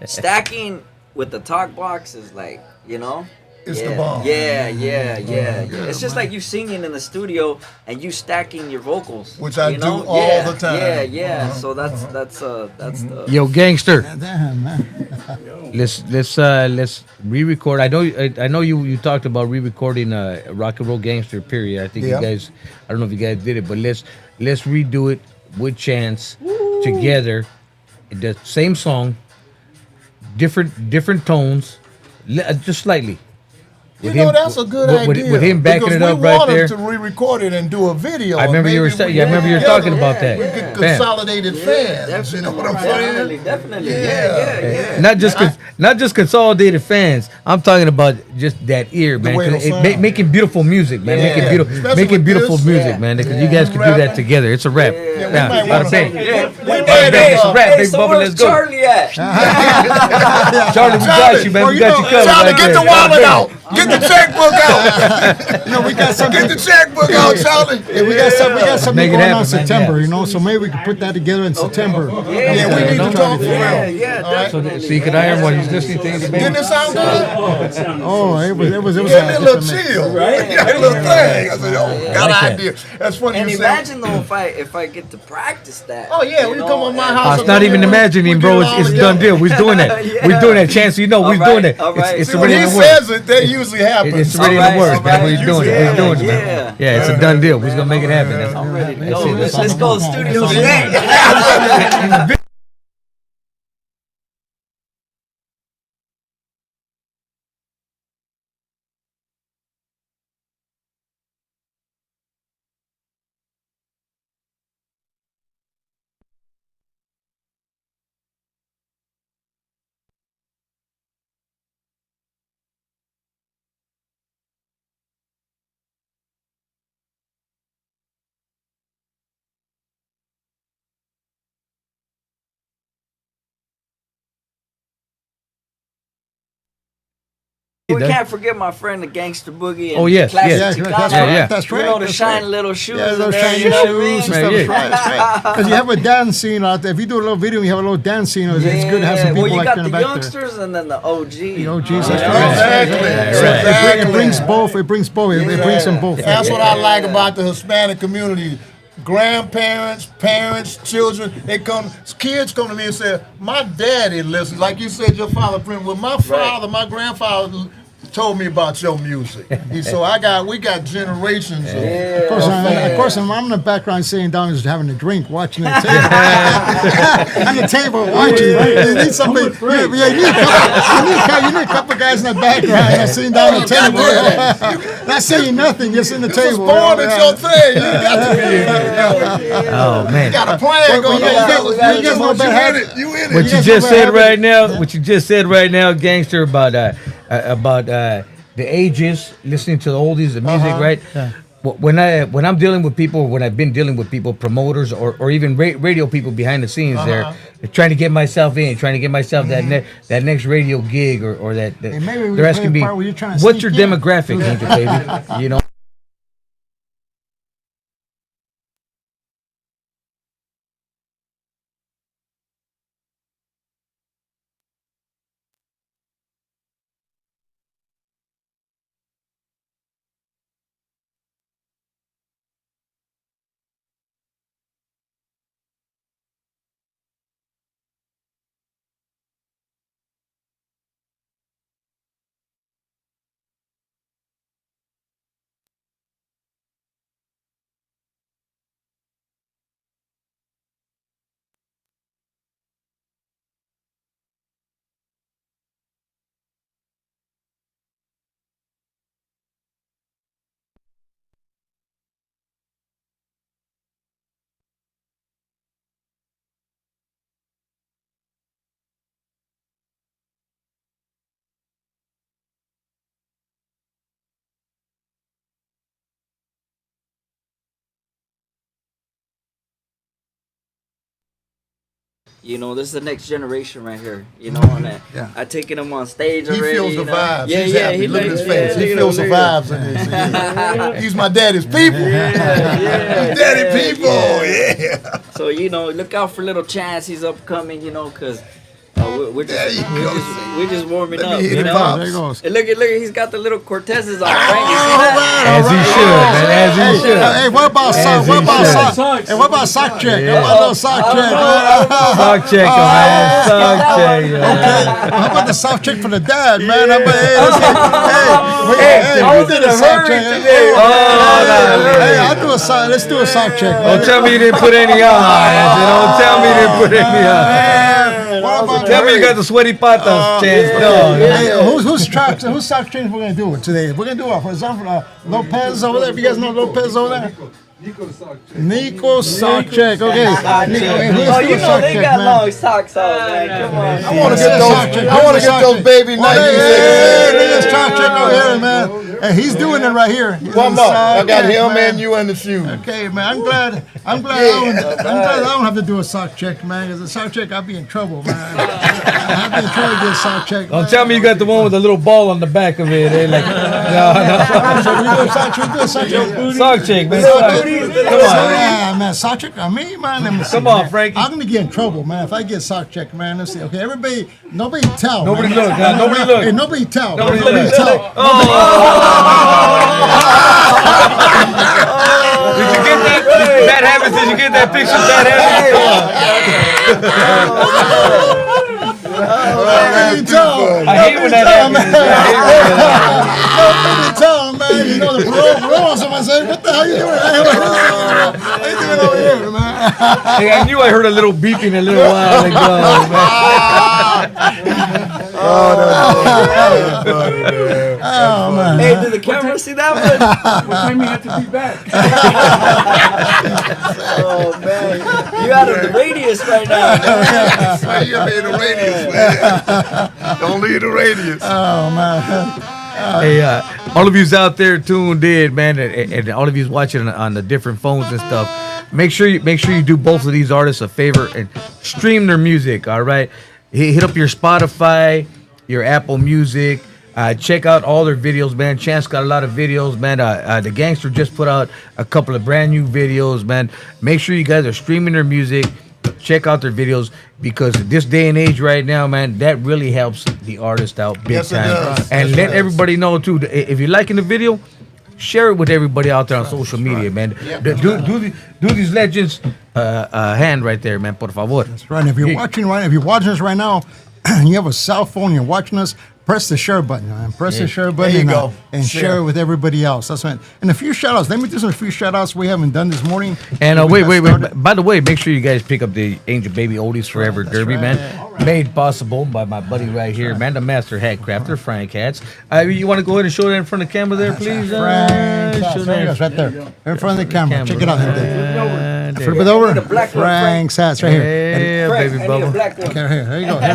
stacking with the talk box is like, It's the bomb. Yeah. It's just like you singing in the studio and you stacking your vocals, Which I do all the time. Yeah. So that's the. Yo, Gangster. Damn, man. Let's re-record. I know you talked about re-recording Rock and Roll Gangster. Period. I think Yeah. you guys. I don't know if you guys did it, but let's redo it with Chance together. The same song, different tones, just slightly. You know, that's a good idea. With him backing because it up we right want there. him to re-record it and do a video. I remember you were talking about that. We could Bam. consolidated fans. You know what I'm saying? Definitely. Yeah. Yeah. Not just consolidated fans. I'm talking about just that ear, man. way 'Cause it'll sound. making beautiful music, man. Yeah. Especially Making with beautiful this. music, Yeah. man. Because you guys could do that together. It's a rap. we Now, might bada wanna- bing. Hey, Rap, Big so Bubba, where's let's go. Charlie at? Charlie, we got you, man. well, We you got you know, covered. Charlie, right get there. the wallet out. Get the checkbook out. We got something. Get the checkbook out, Charlie. Yeah, we got something Make it going happen, on man. September, Yeah. So maybe we can put that together in September. Yeah, we need to talk for Yeah, real. definitely. So you can iron while he's listening to you. Didn't it sound good? Oh, it sounded Oh, it was. Gave me a little chill. Right? Yeah, a little thing. I said, oh, got like an that. idea. That's funny And you said. imagine though if I get to practice that. Oh, yeah, we come on my house. It's not even imagining, bro. It's a done deal. We're doing that. Yeah. We're doing that. Chance, we're All doing right, that. all right. It's See, when already he in the works. says it, that usually happens. It's already in All the right, works, all man. right. We're doing it. We're doing it, man. Yeah, it's a done deal. We're gonna make it happen. That's all. I'm ready to That's go. it. That's Let's go to the studio today. We can't forget my friend the Gangster Boogie. And Oh, yes, classic yes. Chicano. Yeah. That's right. You know the that's shiny right. little shoes. Yeah, in those there, shiny you know what I shoes mean? and stuff. Yeah. That's right. That's right. Because you have a dance scene out there. If you do a little video, and you have a little dance scene. It's good to have some people well, you like got that in the the back there. youngsters and then the OG. The OGs, that's Yeah. right. Exactly. So Exactly. it brings both. It brings both. It brings them both. That's what I like about the Hispanic community. Grandparents, parents, children, kids come to me and say, my daddy listens. Like you said, your father, well, my father, my grandfather told me about your music. We got generations of Of course, I'm in the background sitting down just having a drink, watching the table. On the table, watching. Right? You need somebody. You need a couple guys in the background sitting down at the table. Not saying nothing, just in the table. Born it's your thing. You got to be in it. Oh man. You got a plan going on. you guys know about You in it. What you just said right now, Gangster, about the ages, listening to the oldies, the music, right? when I'm dealing with people, when I've been dealing with people, promoters or even radio people behind the scenes, they're trying to get myself in, trying to get myself that next radio gig or that. Hey, maybe we they're can asking play me, a part where you're trying to what's your sneak in." demographic, Angel Baby? You know. You know, this is the next generation right here. You know, and I taken him on stage He already. feels the vibes. Yeah, He's yeah. happy. He Look at like- his face. yeah, He feels the vibes in this. He's my daddy's people. Yeah. Daddy people. Yeah. So, you know, look out for little Chance. He's upcoming, you know, because we're just warming up. me hit You the know? vibe. There he goes. And look, he's got the little Cortezes on, right? You see that? As he should, man. As he should. Hey, what about As sock? he What about should. sock? Hey, what about sock check? What about a little sock check? Sock checker, man. Sock checker. How about the sock check for the dad, man? How about, hey, we did a sock check. Hey, I'll do a sock. Let's do a sock check. Don't tell me you didn't put any on. Don't tell me you didn't put any on. Tell me you got the sweaty patas, Chance. No. Hey, whose sock change we're gonna do it today? We're gonna do it, for example, Lopez over there. If you guys know Lopez over there, Nico sock check. Okay. Oh, you know they got long socks on, man. Come on. I want to get those. I want to get those baby Nikes. Hey, sock check over here, man. Hey, he's doing it right here. One more. I got him and you and the shoe. Okay, man. I'm glad I don't have to do a sock check, man. Because a sock check, I'll be in trouble, man. I'll be in trouble to do a sock check. Don't tell me you got the one with the little ball on the back of it. Like, no. So we do a sock check. We do a sock check. Sock check, man. Come on. Yeah, man. Sock check on me, man. Let me see, Come on, man. Frankie. I'm gonna get in trouble, man. If I get sock check, man. Let's see. Okay, everybody, nobody tell. Nobody man. look. Nobody look. Hey, nobody tell. Nobody Nobody look. tell. Did you get that? Bad habits. Did you get that picture? Bad habits. Nobody tell. I hate when that happens. Nobody tell, man. You know the parole. Someone say, "What the hell you doing? What you doing over here, man?" Hey, I knew I heard a little beeping a little while ago. Oh man. Hey, did the camera see that one? What time you have to be back? Oh, man. You out of the radius right now, man. You gotta be in the radius, man. Don't leave the radius. Oh man. Hey, all of you's out there tuned in, man, and all of you's watching on the different phones and stuff. Make sure you do both of these artists a favor and stream their music. All right, hit up your Spotify, your Apple Music. Check out all their videos, man. Chance got a lot of videos, man. The Gangster just put out a couple of brand new videos, man. Make sure you guys are streaming their music. Check out their videos, because this day and age right now, man, that really helps the artist out big Yes, it time. does. And Yes, it let does. everybody know too. If you're liking the video, share it with everybody out there on social media, man. Do these legends a hand right there, man. Por favor. That's right. If you're watching us right now, and you have a cell phone, you're watching us, press the share button, man. Press the share button There you go. and share it with everybody else. That's right. And a few shout outs. Let me do some few shout outs we haven't done this morning. And We wait. got started. By the way, make sure you guys pick up the Angel Baby Oldies Forever Derby, man. Made possible by my buddy right here, man, the master hat crafter, Frank Hats. You want to go ahead and show that in front of the camera there, please? Frank, Show there he that. goes, right there. In front of the camera. Check it out. Right right there. Flip it over. the black one, Frank's hats right here. Yeah, Frank, baby I need a bubba. black one. Okay, here you go. Here.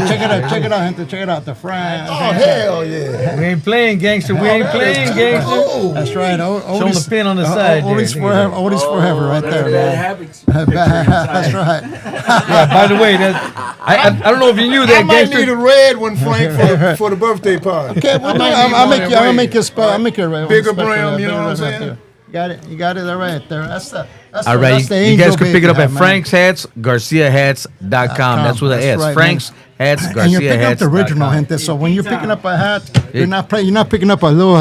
Check it out, gente. Check it out. The Frank. Oh, hell yeah. We ain't playing gangster. We ain't playing gangster. Oh, That's right. Show the pin on the side there. Oldie's forever. Oldie's forever, right there, Bad man. habits. That's right. Yeah, by the way, I don't know if you knew I that, might need gangster. a red one, Frank, for the birthday party. Okay, well, I'll make you spell. I'll make you right. Bigger brim, you know what I'm saying? You got it right there. That's the. All right, that's the you guys angel can pick it up baby at hat, man. frankshatsgarciahats.com. That's with an That's S. right, Franks Hats And you're picking up the original, Garcia gente. So when you're picking up a hat, you're not picking up a little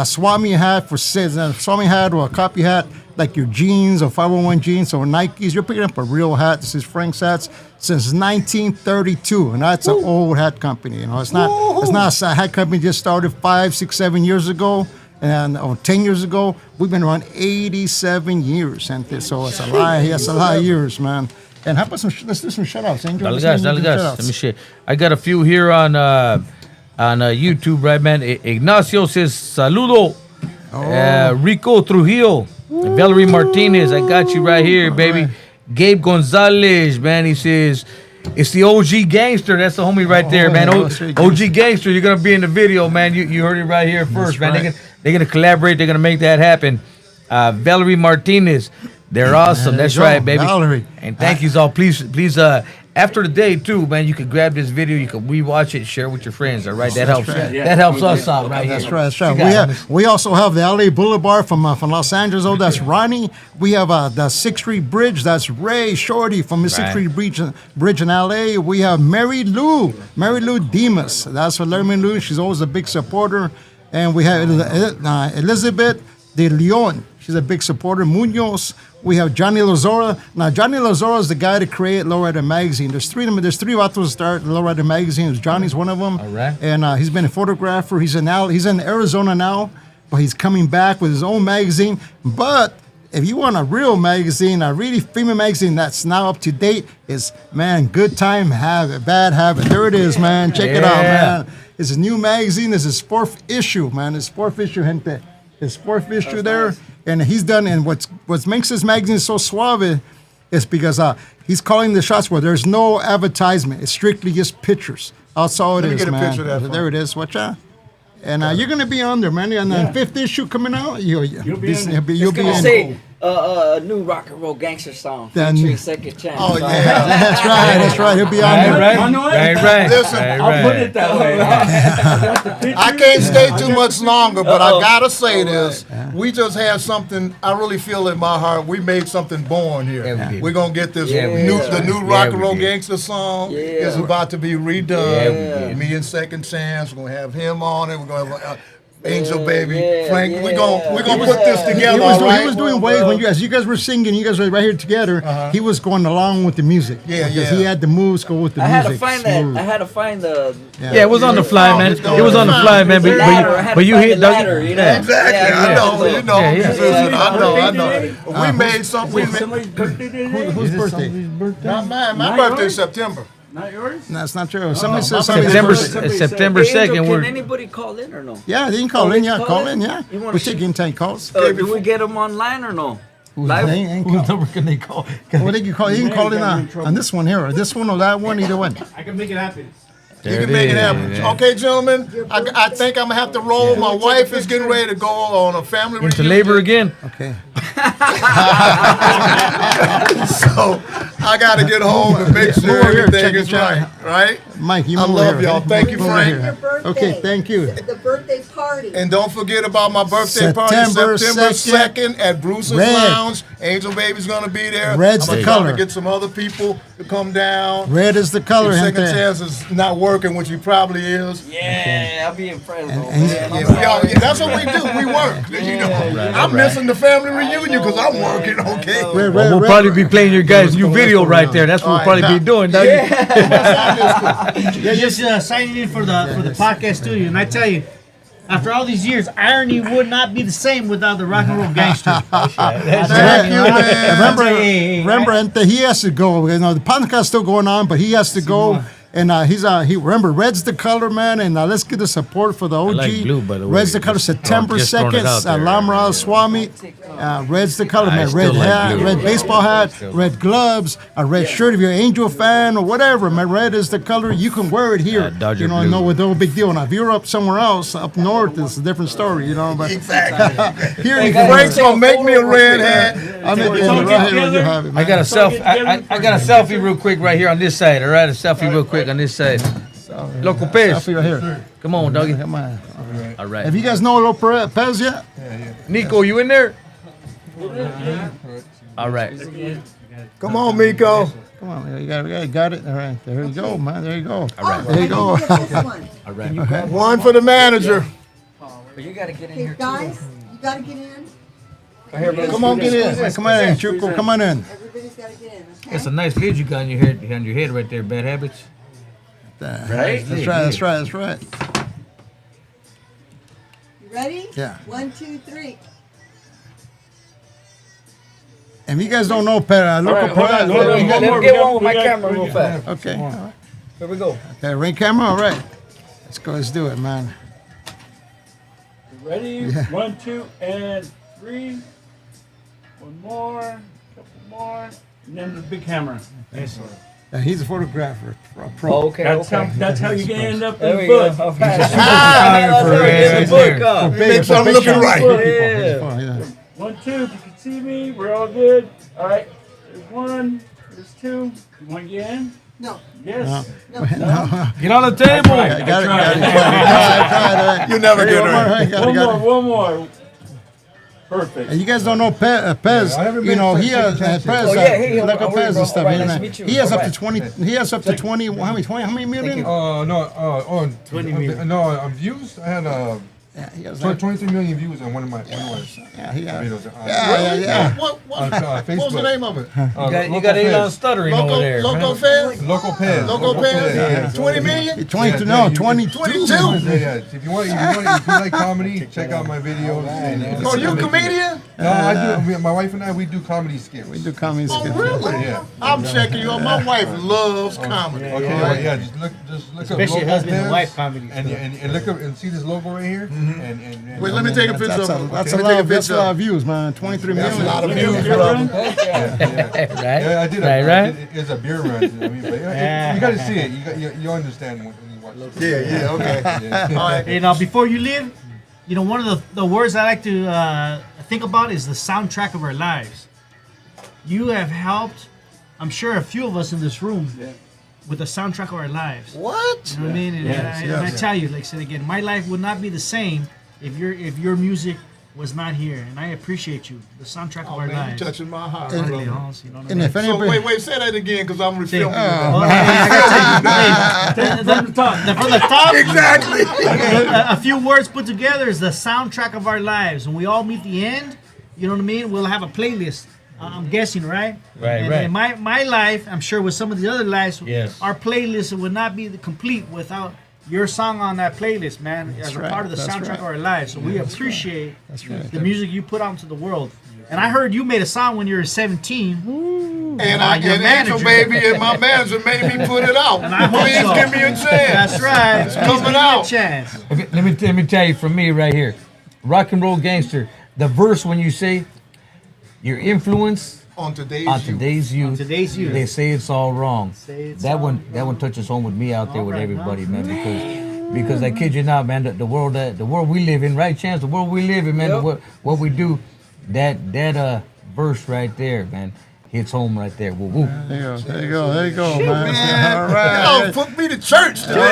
Swami hat Swami hat or a copy hat like your jeans or 501 jeans or Nikes. You're picking up a real hat. This is Frank's Hats since 1932, and that's an old hat company. You know, it's not a hat company just started 5, 6, 7 years ago. And 10 years ago, we've been around 87 years, gente. So it's a lot. Yes, a lot of years, man. And how about let's do some shout-outs, Angel. Dale gas. Let me share. I got a few here on YouTube, right, man? Ignacio says, saludo. Rico Trujillo. Valerie Martinez, I got you right here, baby. Right. Gabe Gonzalez, man, he says, it's the OG Gangster. That's the homie right there, man. OG Gangster, you're going to be in the video, man. You heard it right here first, man. Right. They're going to collaborate. They're going to make that happen. Valerie Martinez, they're awesome. That's right, baby. Valerie. And thank yous all. Please, after the day, too, man, you can grab this video. You can rewatch it, share it with your friends, all right? That helps. right. That helps us out right That's here. right. That's right. Chicanos. We also have the LA Boulevard from Los Angeles. Oh, that's Ronnie. We have the 6th Street Bridge. That's Ray Shorty from the 6th Street Bridge in LA. We have Mary Lou Demas. That's for Mary Lou. She's always a big supporter. And we have Elizabeth De Leon. She's a big supporter. Munoz. We have Johnny Lazora. Now, Johnny Lazora is the guy to create Lowrider Magazine. There's three of them. There's three authors that start Lowrider Magazine. Johnny's one of them. All right. And he's been a photographer. He's in Arizona now, but he's coming back with his own magazine. But if you want a real magazine, a really female magazine that's now up to date, is, man, Good Time Habit, Bad Habit. There it is, man. Check it out, man. It's a new magazine. This is 4th issue, man. It's 4th issue, gente. It's 4th issue there. Nice. And he's done, and what makes this magazine so suave is because he's calling the shots where there's no advertisement. It's strictly just pictures. That's all it is, Let me get man. a picture of that. There it is. Watch out. And you're going to be on there, man. And the 5th issue coming out, you'll be in. A new Rock N Roll Gangster song Then- featuring Second Chance. Oh, yeah. That's right. He'll be on there. Right. Listen, I'll put it that way. I can't stay too much longer, but I gotta say this. We just have something, I really feel in my heart, we made something born here. Yeah, we did. We're gonna get this Yeah, we new, did. the new Yeah, Rock we and Roll did. Gangster song Yeah. is about to be redone. Yeah, we did. Me and Second Chance, we're gonna have him on it. We're gonna have Angel Baby, yeah, Frank. yeah. We're gonna put this together. He was doing waves when as you guys were singing, you guys were right here together. He was going along with the music. Yeah, because yeah. he had the moves go with the I music. had to find smooth. that. I had to find the. Yeah, it was on the fly, man. It was on the fly, man. The ladder. I had But to you find hit the ladder, you know? Yeah. Exactly. Yeah, I know. yeah. You know. Yeah, yeah. Listen, I know. Birthday We made something. We made, Somebody's birthday today? Whose birthday? not mine. My Not birthday yours? is September. Not yours? That's not true. Somebody said September somebody's September Hey, Angel, 2nd. can We're anybody call in or no? Yeah, they can call in. Yeah, call in. Yeah, You wanna we're shoot- taking 10 calls. Do we get them online or no? Live? They ain't whose call. number can they call? Well, they can call. You can call in on this one here, or this one, or that one. Either one. I can make it happen. You can make it happen. Yeah. Okay, gentlemen, I think I'm going to have to roll. My wife is getting ready to go on a family Into reunion. labor again. Okay. So I got to get home and make sure Over here, everything check is it out. right? Mike, you I move love over y'all. here. Thank you, Move over Frank. here. Your birthday. Okay, thank you. The birthday party. And don't forget about my birthday party, September September 2nd. 2nd at Bruce's Red. Lounge. Angel Baby's going to be there. Red's I'm the trying color. to get some other people to come down. Red is the color, If Second gente. Chance is not working, which he probably is. Yeah, I'll be in Fresno, And- man. Yeah, that's what we do. We work. You know, I'm missing the family reunion because I'm working. Okay. Red, Well, we'll probably be playing your guys' new video right there. That's what we'll probably be doing. Doug. You're just signing in for the podcast studio, and I tell you, after all these years, irony would not be the same without the Rock and Roll Gangster. Thank you, man. Remember, and he has to go. You know, the podcast's still going on, but he has to go. And remember, red's the color, man. And let's get the support for the OG. like blue, by the way. Red's the color. Just September throwing it 2nd, out there. Lamra Swami. Red's the color, man. still Red like hat, blue. red baseball hat, red gloves, a red shirt if you're an Angel fan or whatever, man. Red is the color. You can wear it here. Dodger you know, blue. no, with no big deal. Now, if you're up somewhere else, up north, it's a different story, you know. But Exactly. here you can Frank's gonna make me a red hat. I'm in right here when you have it, man. I got a selfie. I got a selfie real quick right here on this side. All right, a selfie real quick on this side. Local Pez. Selfie right here. Come on, doggy. Come on. All right. Have you guys know Local Pez yet? Nico, you in there? All right. Come on, Miko. Come on, you got it. All right, there you go, man. There you go. All right. There you go. All right. One for the manager. But you gotta get in Okay, here guys, you gotta get in. Come on, get in. Come on in, Chuco. Come on in. Everybody's gotta get in, okay? It's a nice lid you got on your head right there. Bad habits. Right? That's right. You ready? Yeah. 1, 2, 3. And if you guys don't know, Local Pez. Let's get one with my camera real fast. Okay. All right. Here we go. Okay, ring camera. All right. Let's go. Let's do it, man. Ready? 1, 2, and 3. One more. Couple more. And then the big camera. He's a photographer, a pro. Oh, okay. That's how you can end up in the we book. go. Make sure I'm looking right. Yeah. 1, 2. If you can see me, we're all good. All right. There's 1. There's 2. You want to get in? No. Yes. Get on the table. Got it. You never get her. One more. Perfect. And you guys don't know Pez, you know, he has Pez, Local Pez and stuff. He has up to 20. He has up to 20. How many million? 20 million. No, views. I had Yeah, he has 23 million views on one of my Yeah, he has. videos. Yeah. What Facebook. was the name of it? You got Aalon stuttering over there. Local man. Feds? Local Pez. Local Pez? 20 million? 22. No, 22. 22? Yeah. If you like comedy, check out my videos. Oh, you a comedian? No, I do. My wife and I, we do comedy skits. We do comedy Oh, skits. really? Yeah. I'm checking you out. My wife loves comedy. Okay, well, yeah. Just look Especially up husband and Local wife Pez, comedy. and look up and see this logo right here. And Wait, let me take a picture of it. That's Let a me take lot. a That's a picture. lot of views, man. 23 That's million. a lot of views, brother. Yeah, I did. Right. It's a beer run. I mean, but you got to see it. You understand when you watch it. Yeah, okay. Yeah. All right. You know, before you leave, you know, one of the words I like to think about is the soundtrack of our lives. You have helped, I'm sure, a few of us in this room with the soundtrack of our lives. What? You know what I mean? And I tell you, like I said again, my life would not be the same if your music was not here, and I appreciate you. The soundtrack of Oh, our man, lives. you're touching my heart. And- brother. You know what I And mean? if So anybody, wait, say that again, because I'm refilming Oh, you. hey, I gotta tell you, from the top, Exactly. a few words put together is the soundtrack of our lives. When we all meet the end, you know what I mean? We'll have a playlist. I'm guessing, right? Right, and, right. And my life, I'm sure with some of the other lives, Yes. our playlist would not be complete without your song on that playlist, man, as a right, part of the that's soundtrack right. of our lives. So we appreciate right. the music you put out into the world. And I heard you made a song when you were 17. And I your and Angel manager. Baby and my manager made me put it out. And I hope Please so. give me a chance. That's right. Please coming give me out. a chance. Okay, let me tell you from me right here, Rock and Roll Gangster. The verse when you say your influence On today's on youth. today's youth, today's youth. they say it's all wrong. it's That all one touches home with me out there with right, everybody, man. Because I kid you not, man, the world we live in, right, Chance? The world we live in, man. What we do, that verse right there, man, hits home right there. Woo woo. there you go, man. All Y'all right. put me to church today.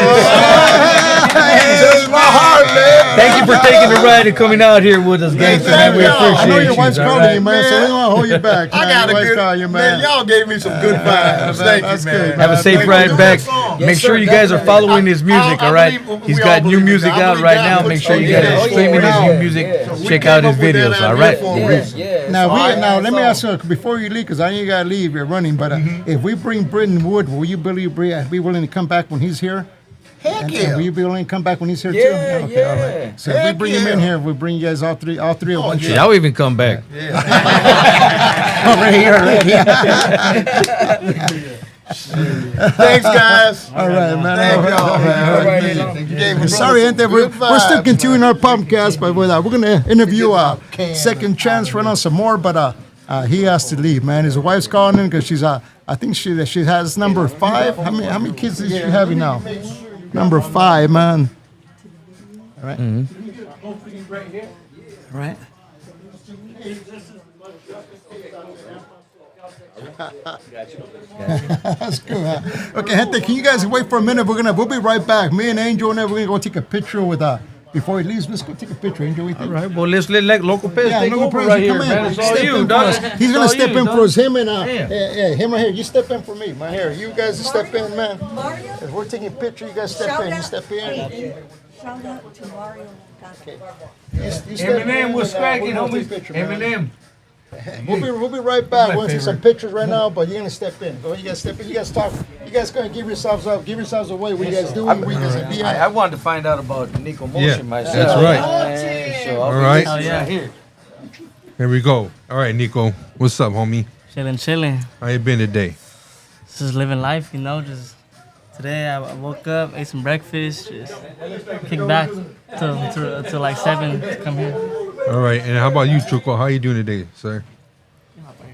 Touch my heart, man. Thank you for taking the ride and coming out here with us, gangster, man. We y'all. appreciate I know your you. wife's all calling right? you, man, so we don't want to hold you back. I man. got a Your wife's good calling you, man. Y'all gave me some good vibes. Thank that's you, man. good, Have a safe Thank ride you. back. Yes, Make sure you guys are following his music, I all right? believe- He's we got all new believe music that. I out believe right God now. puts Make sure you something guys are in streaming his us. new music. We Check came out his up with that videos, all idea right? for a reason. Now, So let me ask you before you leave, because I know you gotta leave. You're running, but if we bring Britton Wood, will you be willing to come back when he's here? Heck And yeah. will you be willing to come back when he's here too? Yeah, Okay, yeah. all right. So if we Heck bring him yeah. in here, we bring you guys all three at one Shit, shot. I'll even come back. Already. Thanks, guys. All right, man. Thank y'all, man. Thank you. You gave me Sorry, gente, we're still vibes, continuing our podcast, but we're gonna interview Second Chance right now some more, but he has to leave, man. His wife's calling him because she's I think she has number 5. How many kids is she having now? Number 5, man. All right. Mm-hmm. Right. That's cool. Huh? Okay, gente, can you guys wait for a minute? We'll be right back. Me and Angel and we're gonna go take a picture with before he leaves. Let's go take a picture, Angel. What do you think? All right, well, let's let Local Pez take Local over Pez, right come here, in. man. It's all Step you, in for dog. us. He's gonna step in for us. Him and him right here. You step in for me, man. Here, you guys step in, man. Mario? If we're taking a picture, you guys step in. You step in. Shout out to Mario. You step Eminem in, was and, cracking, we'll take homie. a picture, man. Eminem. We'll be right back. We'll take some pictures right now, but you're gonna step in. Go, you guys step in. You guys talk. You guys gonna give yourselves up. Give yourselves away. What you guys doing? Where you guys be I at? wanted to find out about Nico Motion Yeah, myself. that's right. So All right. Oh yeah, Here we go. All right, Nico. What's up, homie? chilling. How you been today? Just living life, you know. Just today I woke up, ate some breakfast, just kicked back till like 7 to come here. All right. And how about you, Chuco? How you doing today, sir?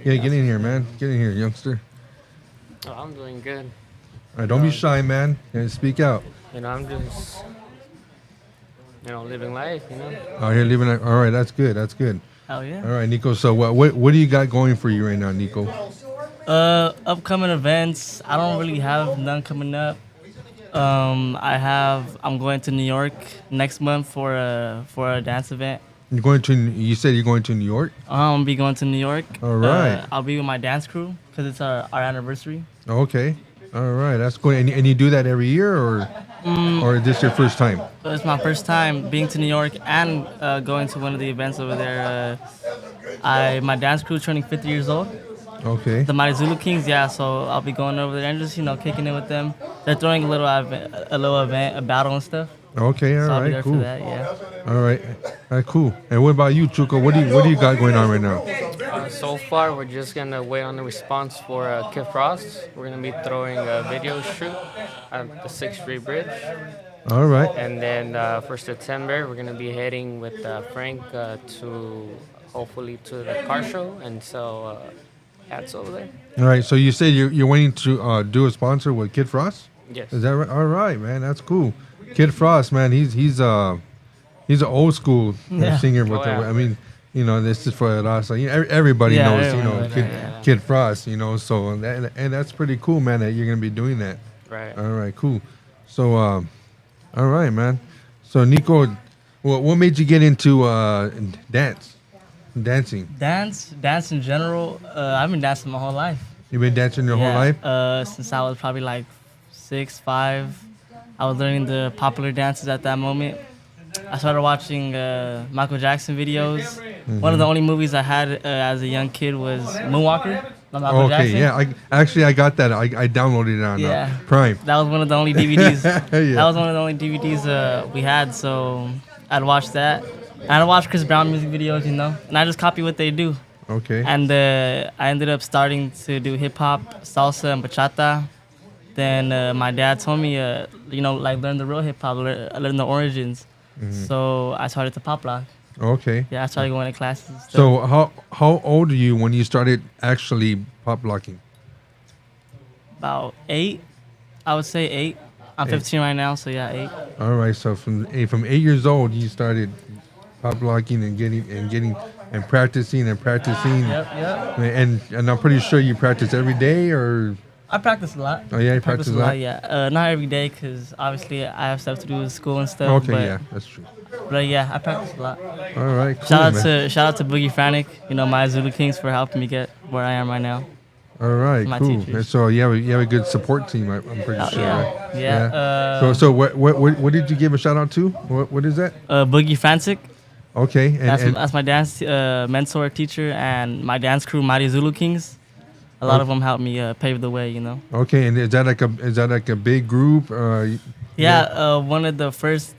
Yeah, get in here, man. Get in here, youngster. Oh, I'm doing good. All right, don't be shy, man. Yeah, speak out. You know, I'm just, living life, Out here living. All right, that's good. That's good. Hell yeah. All right, Nico. So what do you got going for you right now, Nico? Upcoming events. I don't really have none coming up. I'm going to New York next month for a dance event. You're going to. You said you're going to New York. I'm gonna be going to New York. All right. I'll be with my dance crew because it's our anniversary. Okay. All right, that's good. And you do that every year, or is this your first time? So it's my first time being to New York and going to one of the events over there. My dance crew is turning 50 years old. Okay. The Mighty Zulu Kings, yeah. So I'll be going over there and just kicking it with them. They're throwing a little event, a battle and stuff. Okay. All So I'll be right. there Cool. for that, yeah. All right. All right. Cool. And what about you, Chuco? What do you got going on right now? So far, we're just going to wait on the response for Kid Frost. We're going to be throwing a video shoot at the 6th Street Bridge. All right. And then for September, we're going to be heading with Frank hopefully to the car show and sell hats over there. All right. So you said you're waiting to do a sponsor with Kid Frost? Yes. Is that right? All right, man. That's cool. Kid Frost, man. He's an old school singer. But yeah. I mean, this is for us. So, everybody knows, everyone, Kid Frost. So and that's pretty cool, man. That you're gonna be doing that. Right. All right. Cool. So, all right, man. So Nico, what made you get into dancing? Dance in general. I've been dancing my whole life. You've been dancing your whole life? Since I was probably like 6, 5. I was learning the popular dances at that moment. I started watching Michael Jackson videos. Mm-hmm. One of the only movies I had as a young kid was Moonwalker. by Michael Jackson. Yeah. I got that. I downloaded it on Prime. That was one of the only DVDs. Yeah. That was one of the only DVDs we had. So I'd watch that. And I'd watch Chris Brown music videos, and I just copy what they do. Okay. And I ended up starting to do hip hop, salsa, and bachata. Then my dad told me, learn the real hip hop, learn the origins. Mm-hmm. So I started to pop lock. Okay. Yeah, I started going to classes. So how old are you when you started actually pop locking? About 8, I would say 8. I'm 15 right now, so yeah, 8. All right. So from 8 years old, you started pop locking and practicing. Yep. And I'm pretty sure you practice every day, or I practice a lot. Oh yeah, you practice a lot. Yeah, not every day because obviously I have stuff to do with school and stuff. Okay, but, yeah, that's true. But yeah, I practice a lot. All right, cool, Shout man. out to Boogie Frantic, my Zulu Kings for helping me get where I am right now. All right, My cool. teachers. And so you have a good support team. I'm pretty sure. Yeah. Right? Yeah. So what did you give a shout out to? What is that? Boogie Frantic. Okay, That's my dance mentor, teacher, and my dance crew, Mighty Zulu Kings. A lot of them helped me pave the way, Okay, and is that like a big group? One of the first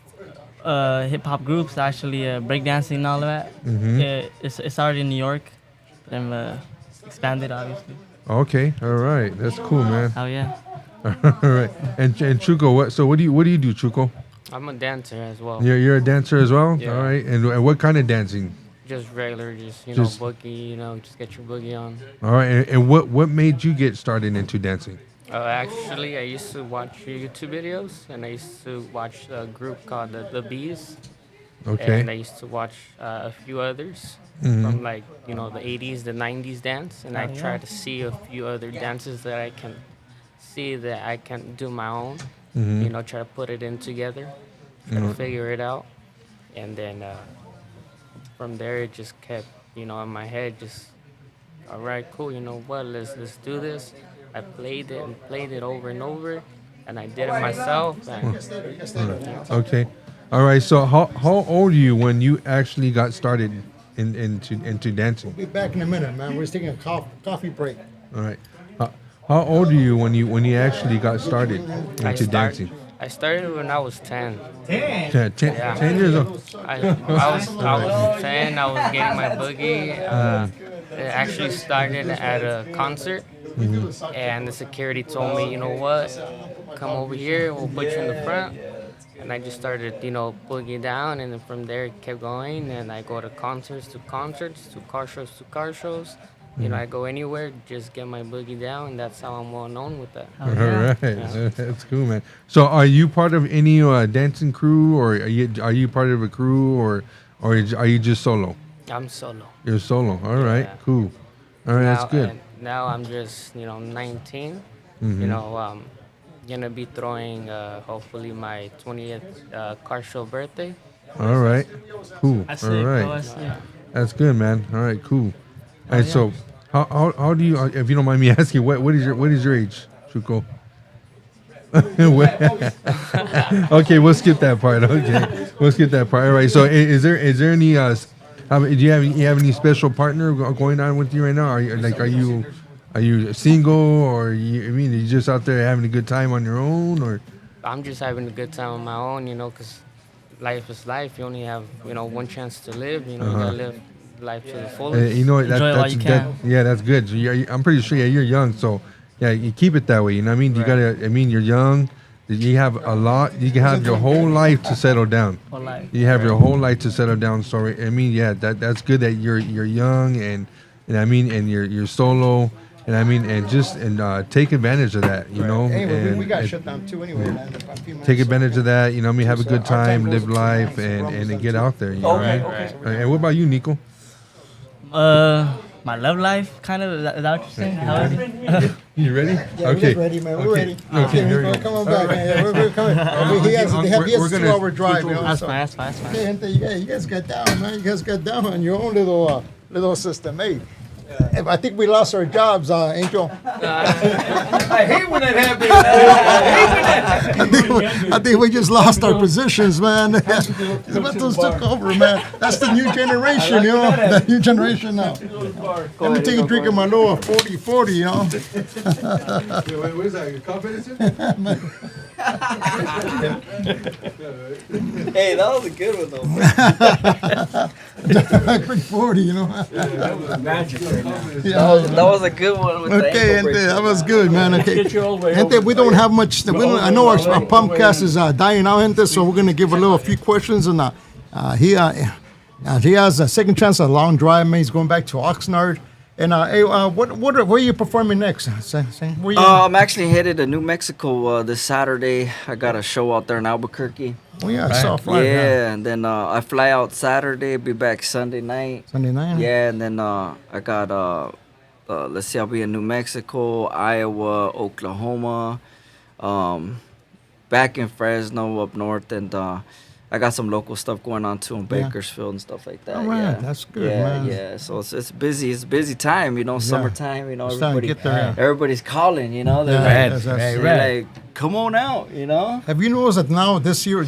hip hop groups actually breakdancing and all of that. Mm-hmm. It started in New York, and expanded obviously. Okay, all right, that's cool, man. Oh yeah. All right, and Chuco, what do you do, Chuco? I'm a dancer as well. You're a dancer as well. Yeah. All right, and what kind of dancing? Just regular, just Just- boogie. Just get your boogie on. All right, and what made you get started into dancing? Actually, I used to watch YouTube videos, and I used to watch a group called the Bees. Okay. And I used to watch a few others Mhm. from like the 80s, the 90s dance, and I try to see a few other dances that I can see that I can do my own. Mhm. Try to put it in together, try to figure it out, and then from there it just kept in my head. Just all right, cool. You know what? Let's do this. I played it over and over, and I did it myself. And, Okay. All right. So how old are you when you actually got started into dancing? We'll be back in a minute, man. We're just taking a coffee break. All right. How old are you when you actually got started into dancing? I started when I was 10. 10 Yeah. 10 years old. I was 10. I was getting my boogie. It actually started at a concert, and the security told me, you know what, come over here. We'll put you in the front. And I just started, boogie down, and then from there it kept going. And I go to concerts, to car shows. I go anywhere, just get my boogie down, and that's how I'm well known with that. All right, that's cool, man. So, are you part of any dancing crew, or are you part of a crew, or are you just solo? I'm solo. You're solo. All right, Yeah. cool. All right, that's good. Now I'm just 19. Gonna be throwing hopefully my 20th car show birthday. All right, cool. That's All sick, right, bro. That's sick. that's good, man. All right, cool. All right, so how do you, if you don't mind me asking, what is your age, Chuco? Okay, we'll skip that part. Okay, we'll skip that part. All right. So, is there any do you have any special partner going on with you right now? Are you single, or are you just out there having a good time on your own, or? I'm just having a good time on my own, because life is life. You only have one chance to live. You gotta live life to the fullest. Enjoy it while you can. Yeah, that's good. So I'm pretty sure. Yeah, you're young, so yeah, you keep it that way. You know what I mean? You gotta. You're young. You have a lot. You can have your whole life to settle down. Whole life. You have your whole life to settle down. So yeah, that's good that you're young and you're solo. And take advantage of that, Anyway, we got and shut down too anyway, man. take advantage of that, have a good time, live life, and get out there, right? And what about you, Nico? My love life, kind of. Is that what you're saying? How is it? You ready? Yeah, we're just ready, man. We're ready. Okay, here we go. Come on back, man. Yeah, we're coming. He has a we're gonna 2-hour drive, you know. That's so- fine. That's fine. That's fine. Hey, gente, you guys got down, man. You guys got down on your own little system, hey. I think we lost our jobs, Angel. I hate when that happens. I think we just lost our positions, man. Vatos took over, man. That's the new generation, The new generation now. Let me take a drink of my little 40-40, What is that? Your confidence? Hey, that was a good one though. Quick 40, Magic. That was a good one with the Okay, ankle gente, that bracelet. was good, man. Okay, Get you all the way gente, over. we don't have much. I know our podcast is dying out, gente. So we're gonna give a few questions, and he has a second chance at a long drive. Man, he's going back to Oxnard. And hey, where are you performing next? Where you? I'm actually headed to New Mexico this Saturday. I got a show out there in Albuquerque. Oh yeah, I saw Friday. Yeah, and then I fly out Saturday, be back Sunday night. Sunday night. Yeah, and then I got let's see, I'll be in New Mexico, Iowa, Oklahoma, back in Fresno up north, and I got some local stuff going on too in Bakersfield and stuff like that. All right, yeah. that's good, yeah, man. Yeah, so it's busy. It's a busy time, summertime. It's starting to get there. Everybody's calling. They're like, come on out. Have you noticed that now this year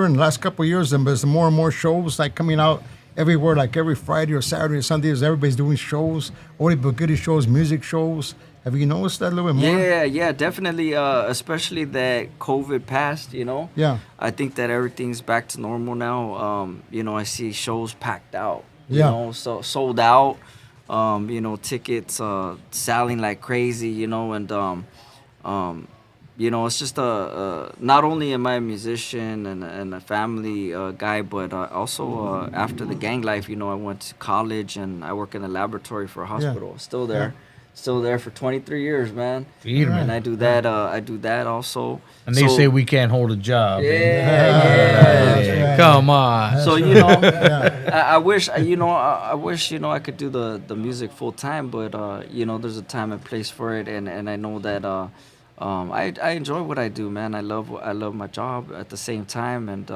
and the last couple of years, there's more and more shows like coming out everywhere, like every Friday or Saturday or Sunday. Everybody's doing shows, only goodie shows, music shows. Have you noticed that a little bit more? Yeah, definitely. Especially that COVID passed, Yeah. I think that everything's back to normal now. I see shows packed out. Yeah. So sold out. you know, tickets selling like crazy, you know, and you know, it's just not only am I a musician and a family guy, but also after the gang life, you know, I went to college and I work in the laboratory for a hospital. Still there. Still there for 23 years, man. And I do that. I do that also. And they say we can't hold a job. Yeah. Come on. So you know, I wish you know, I wish you know I could do the music full time, but you know, there's a time and place for it, and I know that I enjoy what I do, man. I love my job at the same time, and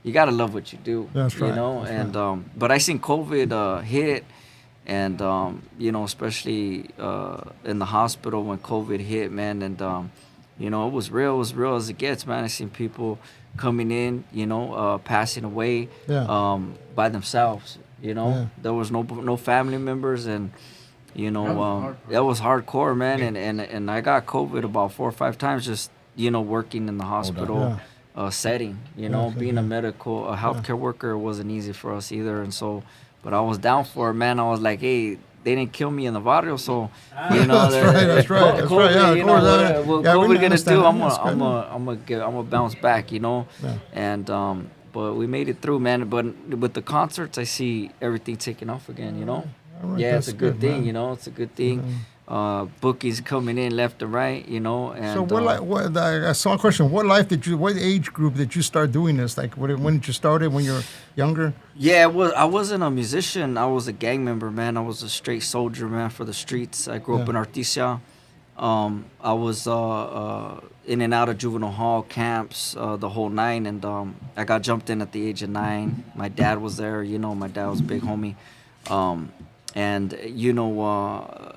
you gotta love what you do. That's right. You know, That's and but I seen COVID hit. And, you know, especially in the hospital when COVID hit, man. And, you know, it was real as it gets, man. I seen people coming in, you know, passing away by themselves, you know. Yeah. There was no family members. And, you know, that was hardcore, man. And I got COVID about 4 or 5 times just, you know, working in the hospital setting. You know, being a healthcare worker wasn't easy for us either. And so... But I was down for it, man. I was like, hey, they didn't kill me in the barrio, so you know. That's right. COVID, you know, what we're gonna do? I'm understand. gonna bounce back, you know. Yeah. And but we made it through, man. But with the concerts, I see everything taking off again, you know. Right, yeah, it's a good thing, man. you know. It's a good thing. Bookies coming in left and right, you know. And So I saw a question. What age group did you start doing this? Like, when did you start it? When you were younger? Yeah, I wasn't a musician. I was a gang member, man. I was a straight soldier, man, for the streets. I grew up in Artesia. I was in and out of juvenile hall camps, the whole 9, and I got jumped in at the age of 9. My dad was there, you know. My dad was a big homie, and you know.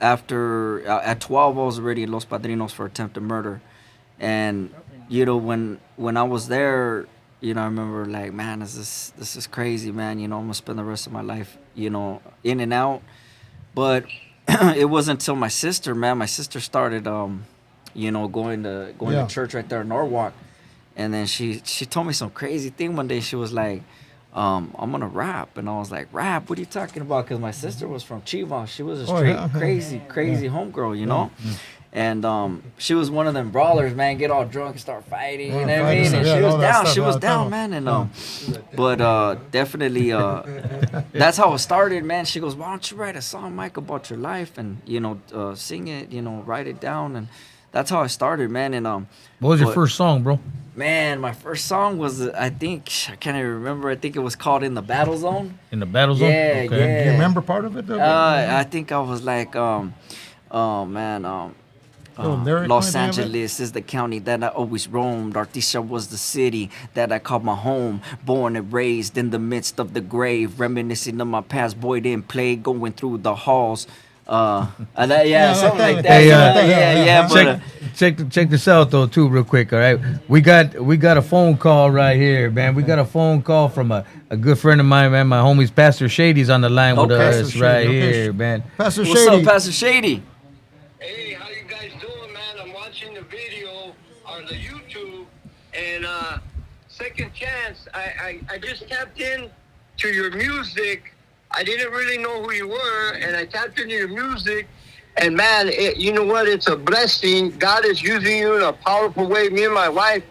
After at 12, I was already in Los Padrinos for attempted murder, and you know when I was there, you know, I remember like, man, this is crazy, man. You know, I'm gonna spend the rest of my life, you know, in and out. But it wasn't until my sister started, you know, going to church right there in Norwalk, and then she told me some crazy thing one day. She was like, I'm gonna rap, and I was like, rap? What are you talking about? Because my sister was from Chivas. She was a straight crazy homegirl, you know. And she was one of them brawlers, man. Get all drunk and start fighting, you know what I mean? And she was down, man. And but definitely, that's how it started, man. She goes, why don't you write a song, Mike, about your life, and you know, sing it, you know, write it down, and that's how I started, man. And what was your first song, bro? Man, my first song was, I can't even remember. I think it was called "In the Battle Zone." In the Battle Zone. Yeah, Do you remember part of it? I think I was like, oh man, Los Angeles is the county that I always roamed. Artesia was the city that I called my home. Born and raised in the midst of the grave, reminiscing of my past. Boy didn't play, going through the halls. Something like that. Check this out though too, real quick. All right, we got a phone call right here, man. We got a phone call from a good friend of mine, man. My homie's Pastor Shady's on the line with us right here, man. Pastor What's Shady. up, Pastor Shady? Hey, how you guys doing, man? I'm watching the video on the YouTube, and second chance, I just tapped in to your music. I didn't really know who you were, and I tapped into your music, and man, you know what? It's a blessing. God is using you in a powerful way. Me and my wife,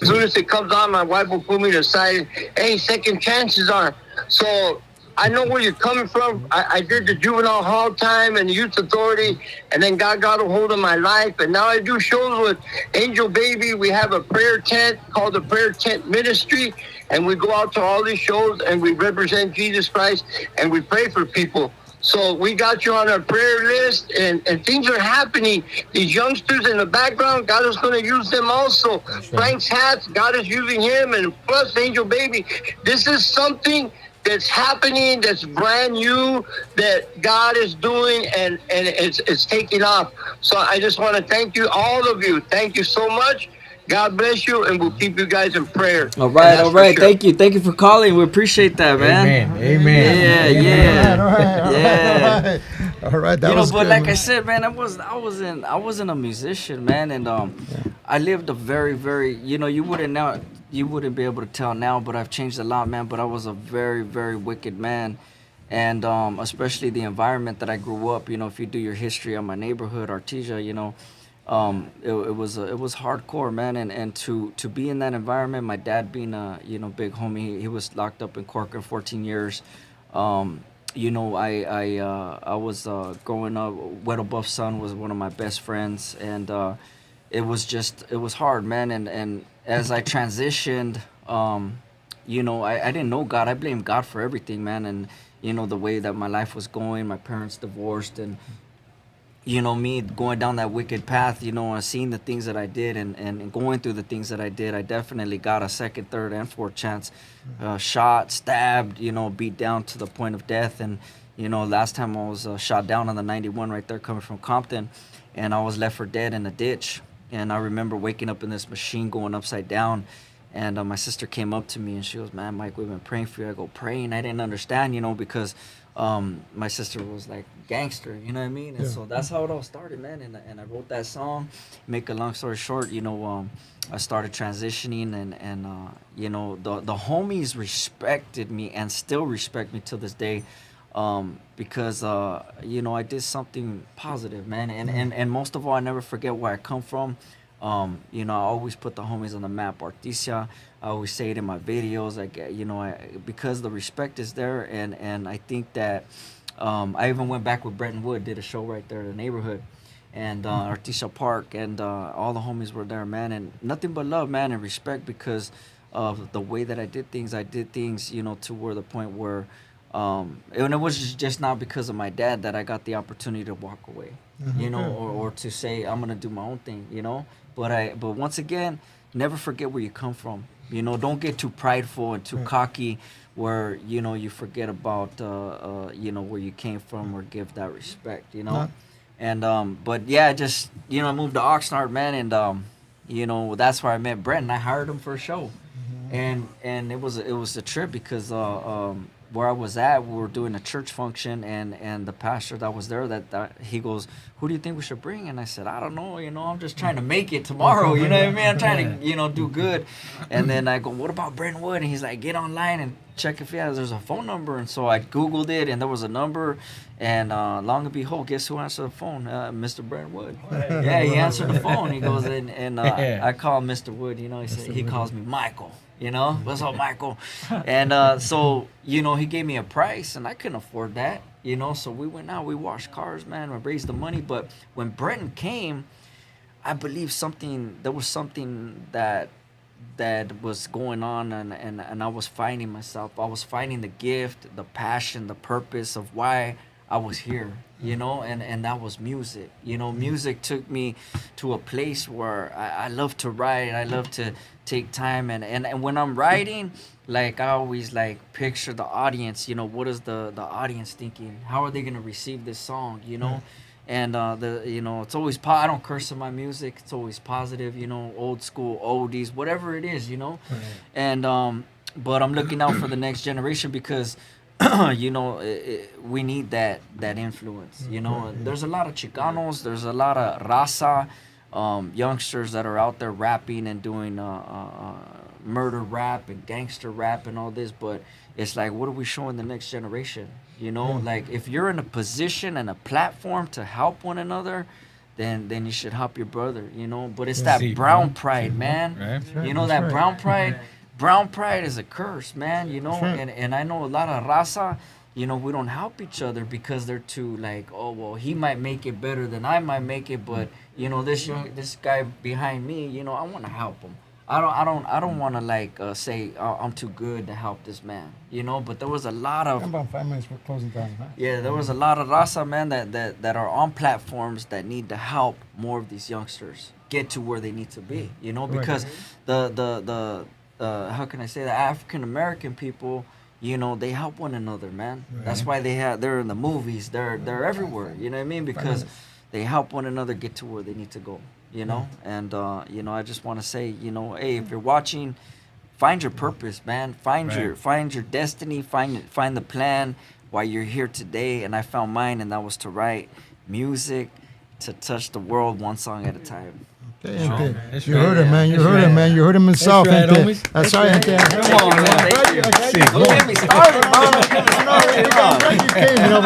as soon as it comes on, my wife will pull me to the side. Hey, second chances are. So I know where you're coming from. I did the juvenile hall time and the youth authority, and then God got a hold of my life, and now I do shows with Angel Baby. We have a prayer tent called the Prayer Tent Ministry, and we go out to all these shows, and we represent Jesus Christ, and we pray for people. So we got you on our prayer list, and things are happening. These youngsters in the background, God is going to use them also. Frank's hats, God is using him, and plus Angel Baby. This is something that's happening, that's brand new, that God is doing, and it's taking off. So I just want to thank you, all of you. Thank you so much. God bless you, and we'll keep you guys in prayer. All right. Sure. Thank you for calling. We appreciate that, man. Amen. Yeah. All right. That you know, was but good, like man. I said, man, I wasn't a musician, man, and I lived a very, very, you know, you wouldn't be able to tell now, but I've changed a lot, man. But I was a very, very wicked man, and especially the environment that I grew up. You know, if you do your history on my neighborhood, Artesia, you know, it was hardcore, man. And to be in that environment, my dad being a big homie, he was locked up in Corcoran 14 years. You know, I was growing up. Weddle Buff's son was one of my best friends, and it was hard, man. And as I transitioned, you know, I didn't know God. I blamed God for everything, man. And you know, the way that my life was going, my parents divorced, and you know, me going down that wicked path, you know, and seeing the things that I did and going through the things that I did, I definitely got a second, third, and fourth chance. Shot, stabbed, you know, beat down to the point of death. And, you know, last time I was shot down on the 91 right there coming from Compton, and I was left for dead in a ditch. And I remember waking up in this machine going upside down. And my sister came up to me and she goes, "Man, Mike, we've been praying for you." I go, "Praying?" I didn't understand, you know, because my sister was like gangster, you know what I mean? And so that's how it all started, man. And I wrote that song. Make a long story short, you know, I started transitioning, and you know, the homies respected me and still respect me till this day, because you know, I did something positive, man. And most of all, I never forget where I come from. You know, I always put the homies on the map. Artesia, I always say it in my videos, like, you know, because the respect is there, and I think that I even went back with Bretton Wood, did a show right there in the neighborhood, and Artesia Park, and all the homies were there, man, and nothing but love, man, and respect, because of the way that I did things, you know, to where the point where, and it was just not because of my dad that I got the opportunity to walk away, you know, or to say I'm gonna do my own thing, you know. But once again, never forget where you come from. You know, don't get too prideful and too cocky, where you know you forget about you know, where you came from, or give that respect. You know, and but yeah, just, you know, I moved to Oxnard, man, and you know, that's where I met Brent. And I hired him for a show, and it was a trip, because where I was at, we were doing a church function, and the pastor that was there, that he goes, "Who do you think we should bring?" And I said, "I don't know, you know, I'm just trying to make it tomorrow, you know what I mean? I'm trying to, you know, do good." And then I go, "What about Brentwood?" And he's like, "Get online and check if there's a phone number." And so I Googled it, and there was a number, and long and behold, guess who answered the phone? Mr. Brentwood. Yeah, he answered the phone. He goes, and I call Mr. Wood, you know, he calls me Michael. You know, "What's up, Michael?" And so, you know, he gave me a price, and I couldn't afford that, you know. So we went out, we washed cars, man, we raised the money. But when Brenton came, I believe there was something that was going on, and I was finding myself. I was finding the gift, the passion, the purpose of why I was here, you know, and that was music. You know, music took me to a place where I love to write. I love to take time, and when I'm writing, like, I always like picture the audience. You know, what is the audience thinking? How are they gonna receive this song? You know, and you know, it's always I don't curse in my music. It's always positive. You know, old school oldies, whatever it is. You know, and but I'm looking out for the next generation, because you know, we need that influence. You know, there's a lot of Chicanos, there's a lot of raza, youngsters that are out there rapping and doing murder rap and gangster rap and all this, but it's like, what are we showing the next generation? You know, like, if you're in a position and a platform to help one another, then you should help your brother, you know. But it's that brown pride, man. You know, that brown pride. Brown pride is a curse, man, you know. And I know a lot of raza, you know, we don't help each other because they're too like, "Oh, well, he might make it better than I might make it, but you know, this guy behind me, you know, I want to help him. I don't want to like say, oh, I'm too good to help this man, you know." But there was a lot of about 5 minutes, we're closing down, huh? Yeah, there was a lot of raza, man, that are on platforms that need to help more of these youngsters get to where they need to be, you know, because the how can I say, the African American people, you know, they help one another, man. That's why they're in the movies, they're everywhere, you know what I mean? Because they help one another get to where they need to go, you know. And you know, I just want to say, you know, hey, if you're watching, find your purpose, man. Find your destiny, find the plan why you're here today. And I found mine, and that was to write music, to touch the world one song at a time. Okay. You heard him, man. You heard him, man. You heard him himself. That's right, gente. homies. That's right, gente. Come on, man. Don't get me started, bro. Don't get me started. I'm glad you came. You know,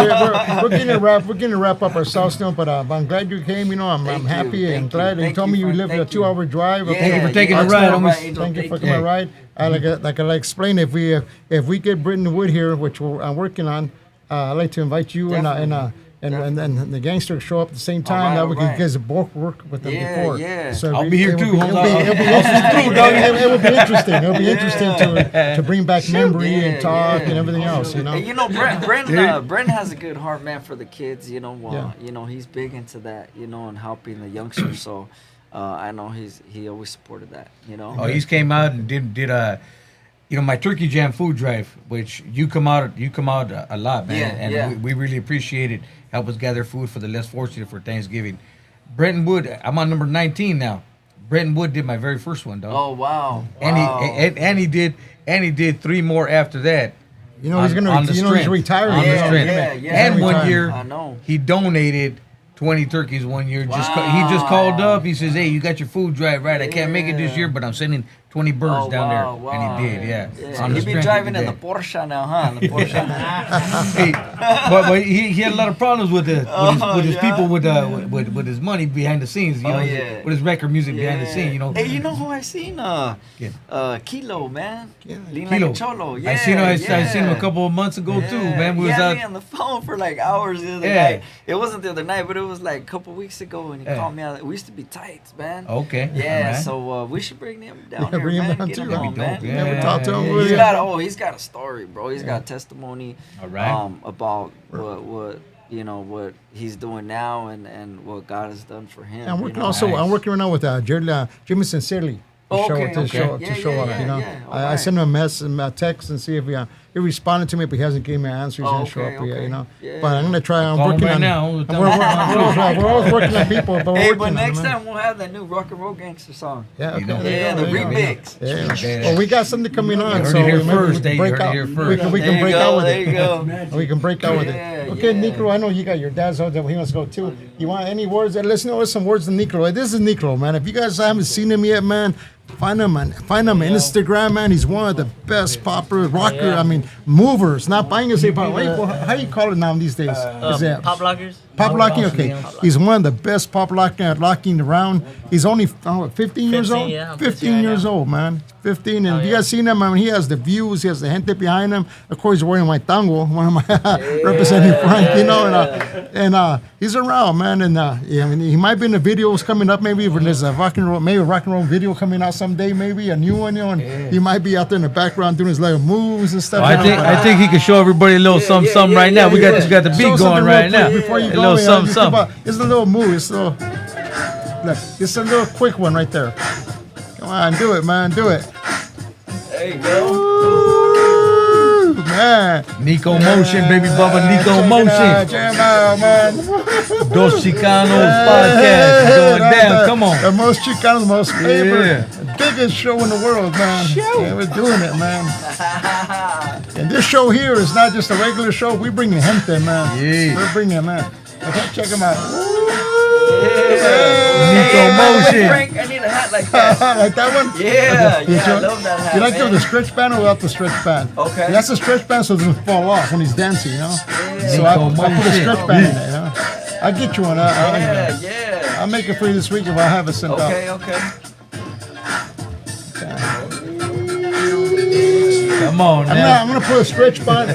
we're getting to wrap up ourselves now, but I'm glad you came. You know, I'm happy and glad. You told me you live a 2-hour drive. Thank you for taking the ride, homies. Thank you for coming ride. Like I explained, if we get Britton Wood here, which I'm working on, I'd like to invite you and the gangsters show up at the same time. That we can guys both work with them before. Yeah. So I'll be here too. It will be interesting. It'll be interesting to bring back memory and talk and everything else. You know. You know, Brent has a good heart, man, for the kids. You know, you know, he's big into that. You know, and helping the youngsters. So I know he always supported that. You know. Oh, he's came out and did you know, my Turkey Jam food drive, which you come out a lot, man, and we really appreciate it. Help us gather food for the less fortunate for Thanksgiving. Brenton Wood, I'm on number 19 now. Brenton Wood did my very first one, dog. Oh wow! And he did 3 more after that. You know, he's retiring. On the strength. And one year, I know. he donated 20 turkeys one year. He just called up. He says, "Hey, you got your food drive, right? I can't make it this year, but I'm sending 20 birds down there." Wow. And he did, yeah. He be driving in the Porsche now, huh? The Porsche. Hey, but he had a lot of problems with his people with his money behind the scenes, you know, with his record music behind the scene, you know. Hey, you know who I seen? Kilo, man. Kilo. Cholo. I seen him a couple of months ago too, man. We was had me on the phone for like hours the other night. It wasn't the other night, but it was like a couple weeks ago, and he called me out. We used to be tights, man. Okay. Yeah, right. So we should bring him down here, bring him man. down Get too. him on, man. Yeah. Never talked to him. He's got a story, bro. He's got testimony. All right. About what you know what he's doing now and what God has done for him. I'm working you know? I'm working right now with Jimmy Sincerely. To show up, you know. I sent him a text and see if he responded to me, but he hasn't given me an answer. He's gonna show up yet, you know. But I'm gonna try. I'm working on now. We're always working on people, but next time we'll have that new Rock N Roll Gangster song. Yeah, okay. The remix. Yeah. Well, we got something coming on, You so heard it here maybe first. we can break out. We can break out with it. There you go. We can break out with it. Okay, Nicolo, I know you got your dad's out there. He wants to go too. You want any words? Listen to some words to Nicolo. This is Nicolo, man. If you guys haven't seen him yet, man, find him on Instagram, man. He's one of the best popular rocker. I mean, movers. Not buying a how do you call it now these days? Pop lockers. Pop locking, okay. He's one of the best pop locking around. He's only 15 years old. Yeah, 15 years old, man. 15, and you guys seen him? I mean, he has the views, he has the gente behind him. Of course, he's wearing my tango, one of my representing Frank, you know, and he's around, man. And I mean, he might be in the videos coming up, maybe when there's a rock and roll video coming out someday, maybe a new one, you know. And he might be out there in the background doing his little moves and stuff. I think he can show everybody a little something right now. We got the beat going right now. Before you go, something. It's a little move. It's a little, look, it's a little quick one right there. Come on, do it, man, do it. There you go. Ooh, man. Nico Motion, baby Bubba, Nico Motion. Check it out, man. Dos Chicanos podcast going down. Come on. The most Chicanos, most favorite, biggest show in the world, man. Yeah, we're doing it, man. And this show here is not just a regular show. We bring the gente, man. Yeah. We're bringing man. Okay, check him out. Nico Motion. Frank, I need a hat like that. Like that one? Yeah, I love that hat. You like it with the stretch band or without the stretch band? Okay. That's the stretch band so it doesn't fall off when he's dancing, you know? So I put a stretch band in there, you know? I'll get you one. I'll make it for you this week if I have it sent out. Okay. Come on now. I'm going to put a stretch band.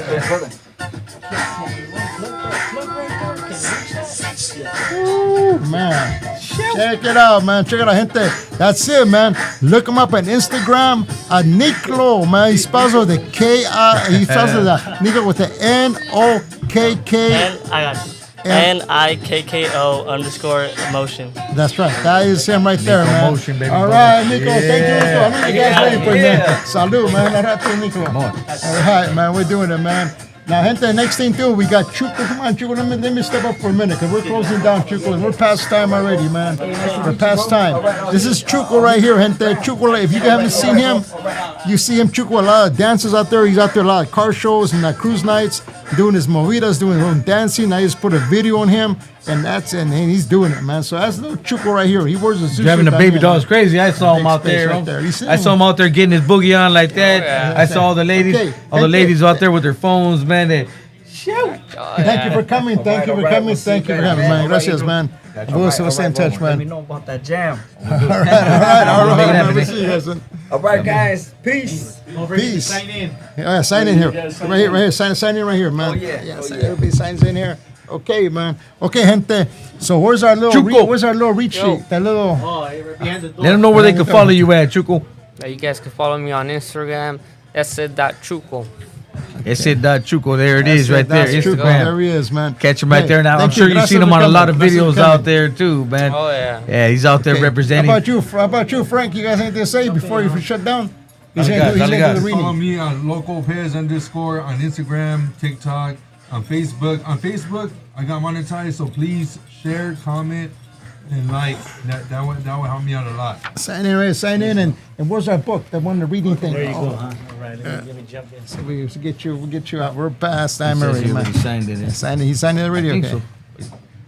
Ooh, man. Check it out, man. Check it out, gente. That's it, man. Look him up on Instagram. Niklo, man. He spells with the K-I. He spells with the Niklo with the N-O-K-K. I got you. NIKKO_motion. That's right. That is him right there, Nico man. Motion, baby. All right, Nico. Thank you, Nico. I know you guys ready for it, man. Salud, man. All right, Nico. Come on. All right, man. We're doing it, man. Now, gente, next thing too, we got Chuco. Come on, Chuco, let me step up for a minute, because we're closing down, Chuco, and we're past time already, man. We're past time. This is Chuco right here, gente. Chuco, if you haven't seen him, you see him, Chuco, a lot of dances out there. He's out there a lot of car shows and cruise nights. doing his movidas, doing his own dancing. I just put a video on him, and he's doing it, man. So that's little Chuco right here. He wears a suit. Driving the baby doll's crazy. I saw him out there. Right there. I saw him out there getting his boogie on like that. yeah. I saw all the ladies, all the ladies out there with their phones, man. They, Thank you for coming. Thank you for coming. Thank you for coming, man. Gracias, man. We'll stay in touch, Let me man. know about that jam. All right. We'll see you guys. All right, guys. Peace. Don't forget to Peace. sign in. Yeah, sign in here. Right here. Sign in right here, man. Oh, yeah. Everybody signs in here. Okay, man. Okay, gente. So where's our little reach sheet? That little. Oh, right behind the door. let them know where they can follow you at, Chuco. You guys can follow me on Instagram, ese.chuco. Chuco. There it is, right there. That's true. Instagram. There he is, man. Catch him right Hey, there now. I'm thank sure you. you've seen Gracias him on for a lot of coming. Gracias videos for out coming. there too, man. Oh, yeah. Yeah, he's out there Okay. representing. How about you, Frank? You guys anything to say before you shut down? He's gonna do the Follow reading. me on @locopez_ on Instagram, TikTok, on Facebook. On Facebook, I got monetized, so please share, comment, and like. That would help me out a lot. Sign in, and where's our book? That one, the reading thing. There you go, huh? All right, let me jump in. So we'll get you out. We're past time Says already, here man. that he signed it in. He signed it already. I think Okay. so.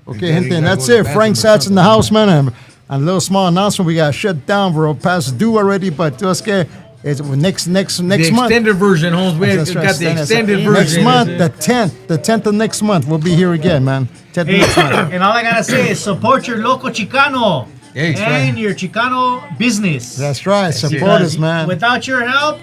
Okay, You gente, gotta and that's go to it. the Frank bathroom or Sat's in the house, man. And a little small announcement. We got shut down. We're past due already, but just get it's next The month. extended version, Holmes. We That's right, got the extended next version. month, the 10th of next month, we'll be here again, man. 10th of next month. And all I gotta say is support your local Chicano Yeah, it's and right. your Chicano business. That's right. Support Because us, man. Without your help,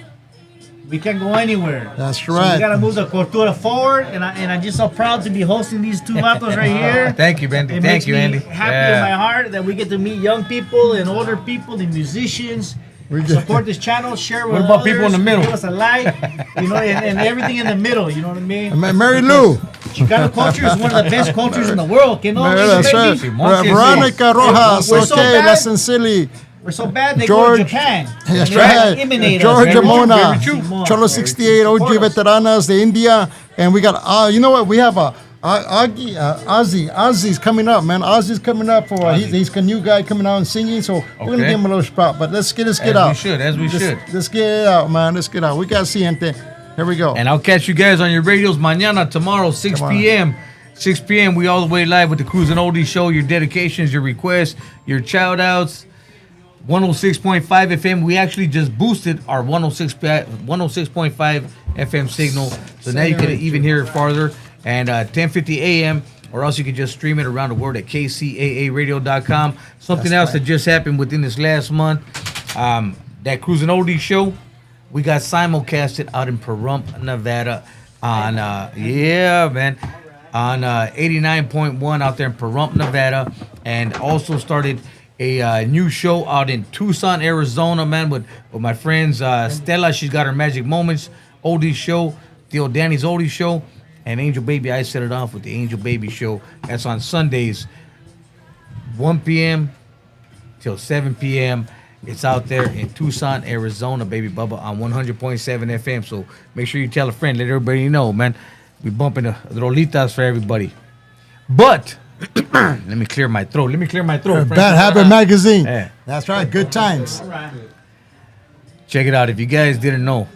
we can't go anywhere. That's So right. we gotta move the cultura forward, and I'm just so proud to be hosting these two vatos right here. Thank you, Andy. It Thank makes you, me Andy. happy in my heart that we get to meet young people and older people and musicians. We just- Support this channel, share with What about people in the others, middle? Give us a like, and everything in the middle. You know what I mean? Mary Lou. Chicano culture is one of the best cultures in the world. You know, That's right. Veronica Rojas. We're so Okay, bad. that's sincerely. We're so bad they go George- to Japan. That's They right. eliminate us. George Very true, Mona, very true. Cholo 68, OG Support us. Veteranas de India, and we got. You know what? We have Ozzy's coming up, man. Ozzy's coming up for he's a new guy coming out and singing, so we're gonna Okay. give him a little spot. But let's get As out. we should, as we should. Let's get it out, man. Let's get out. We gotta see gente. Here we go. And I'll catch you guys on your radios mañana, tomorrow, 6 p.m. 6 p.m. We all the way live with the Cruise and Oldies show. Your dedications, your requests, your shout outs. 106.5 FM. We actually just boosted our 106.5 FM signal. So now you can even hear it farther. And 10:50 a.m. or else you can just stream it around the world at kcaaradio.com. Something else that just happened within this last month. That Cruise and Oldies show. We got simulcasted out in Pahrump, Nevada on, on 89.1 out there in Pahrump, Nevada. And also started a new show out in Tucson, Arizona, man, with my friends Stella. She's got her Magic Moments Oldies show, Theo Danny's Oldies show, and Angel Baby. I set it off with the Angel Baby show. That's on Sundays, 1 p.m. till 7 p.m. It's out there in Tucson, Arizona, baby Bubba, on 100.7 FM. So make sure you tell a friend, let everybody know, man. We bumping the rolitas for everybody. But let me clear my throat. Bad Habit Magazine. Yeah. That's right. Good times. Check it out. If you guys didn't know,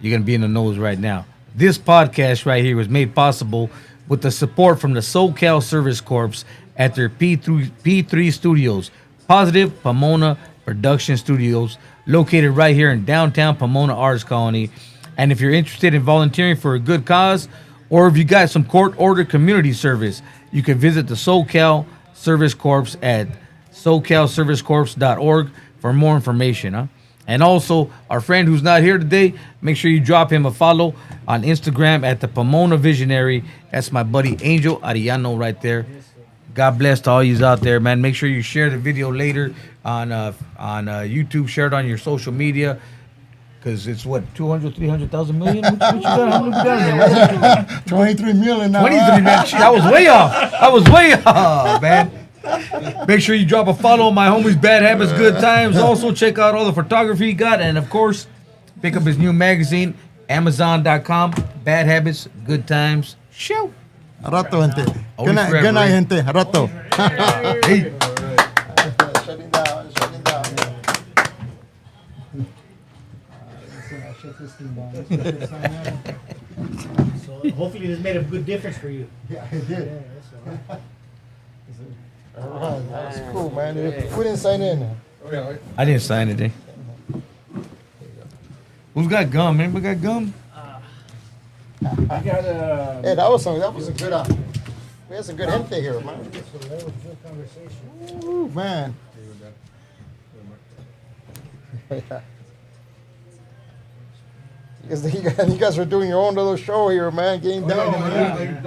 you're going to be in the nose right now. This podcast right here was made possible with the support from the SoCal Service Corps at their P3 Studios, Positive Pomona Production Studios, located right here in downtown Pomona Arts Colony. And if you're interested in volunteering for a good cause, or if you got some court-ordered community service, you can visit the SoCal Service Corps at socalservicecorps.org for more information. And also, our friend who's not here today, make sure you drop him a follow on Instagram at the Pomona Visionary. That's my buddy Angel Arellano right there. God bless to all you out there, man. Make sure you share the video later on YouTube. Share it on your social media. Because it's what, 200, 300,000 million? What you got? How many we got in there? 23 million now. 23 million. Shit, I was way off, man. Make sure you drop a follow on my homies Bad Habits, Good Times. Also, check out all the photography he got. And, of course, pick up his new magazine, Amazon.com. Bad Habits, Good Times. Show. A rato, gente. Always Good forever, night, eh? gente. A rato. Hey. Shutting down. So hopefully Hopefully, this made a good difference for you. Yeah, it did. Yeah, that's all right. All right, that's cool, man. We didn't sign in. I didn't sign it. Who's got gum? Anybody got gum? I got a. Hey, that was a good. We had some good gente here, man. Ooh, man. You guys were doing your own little show here, man. Getting down, man.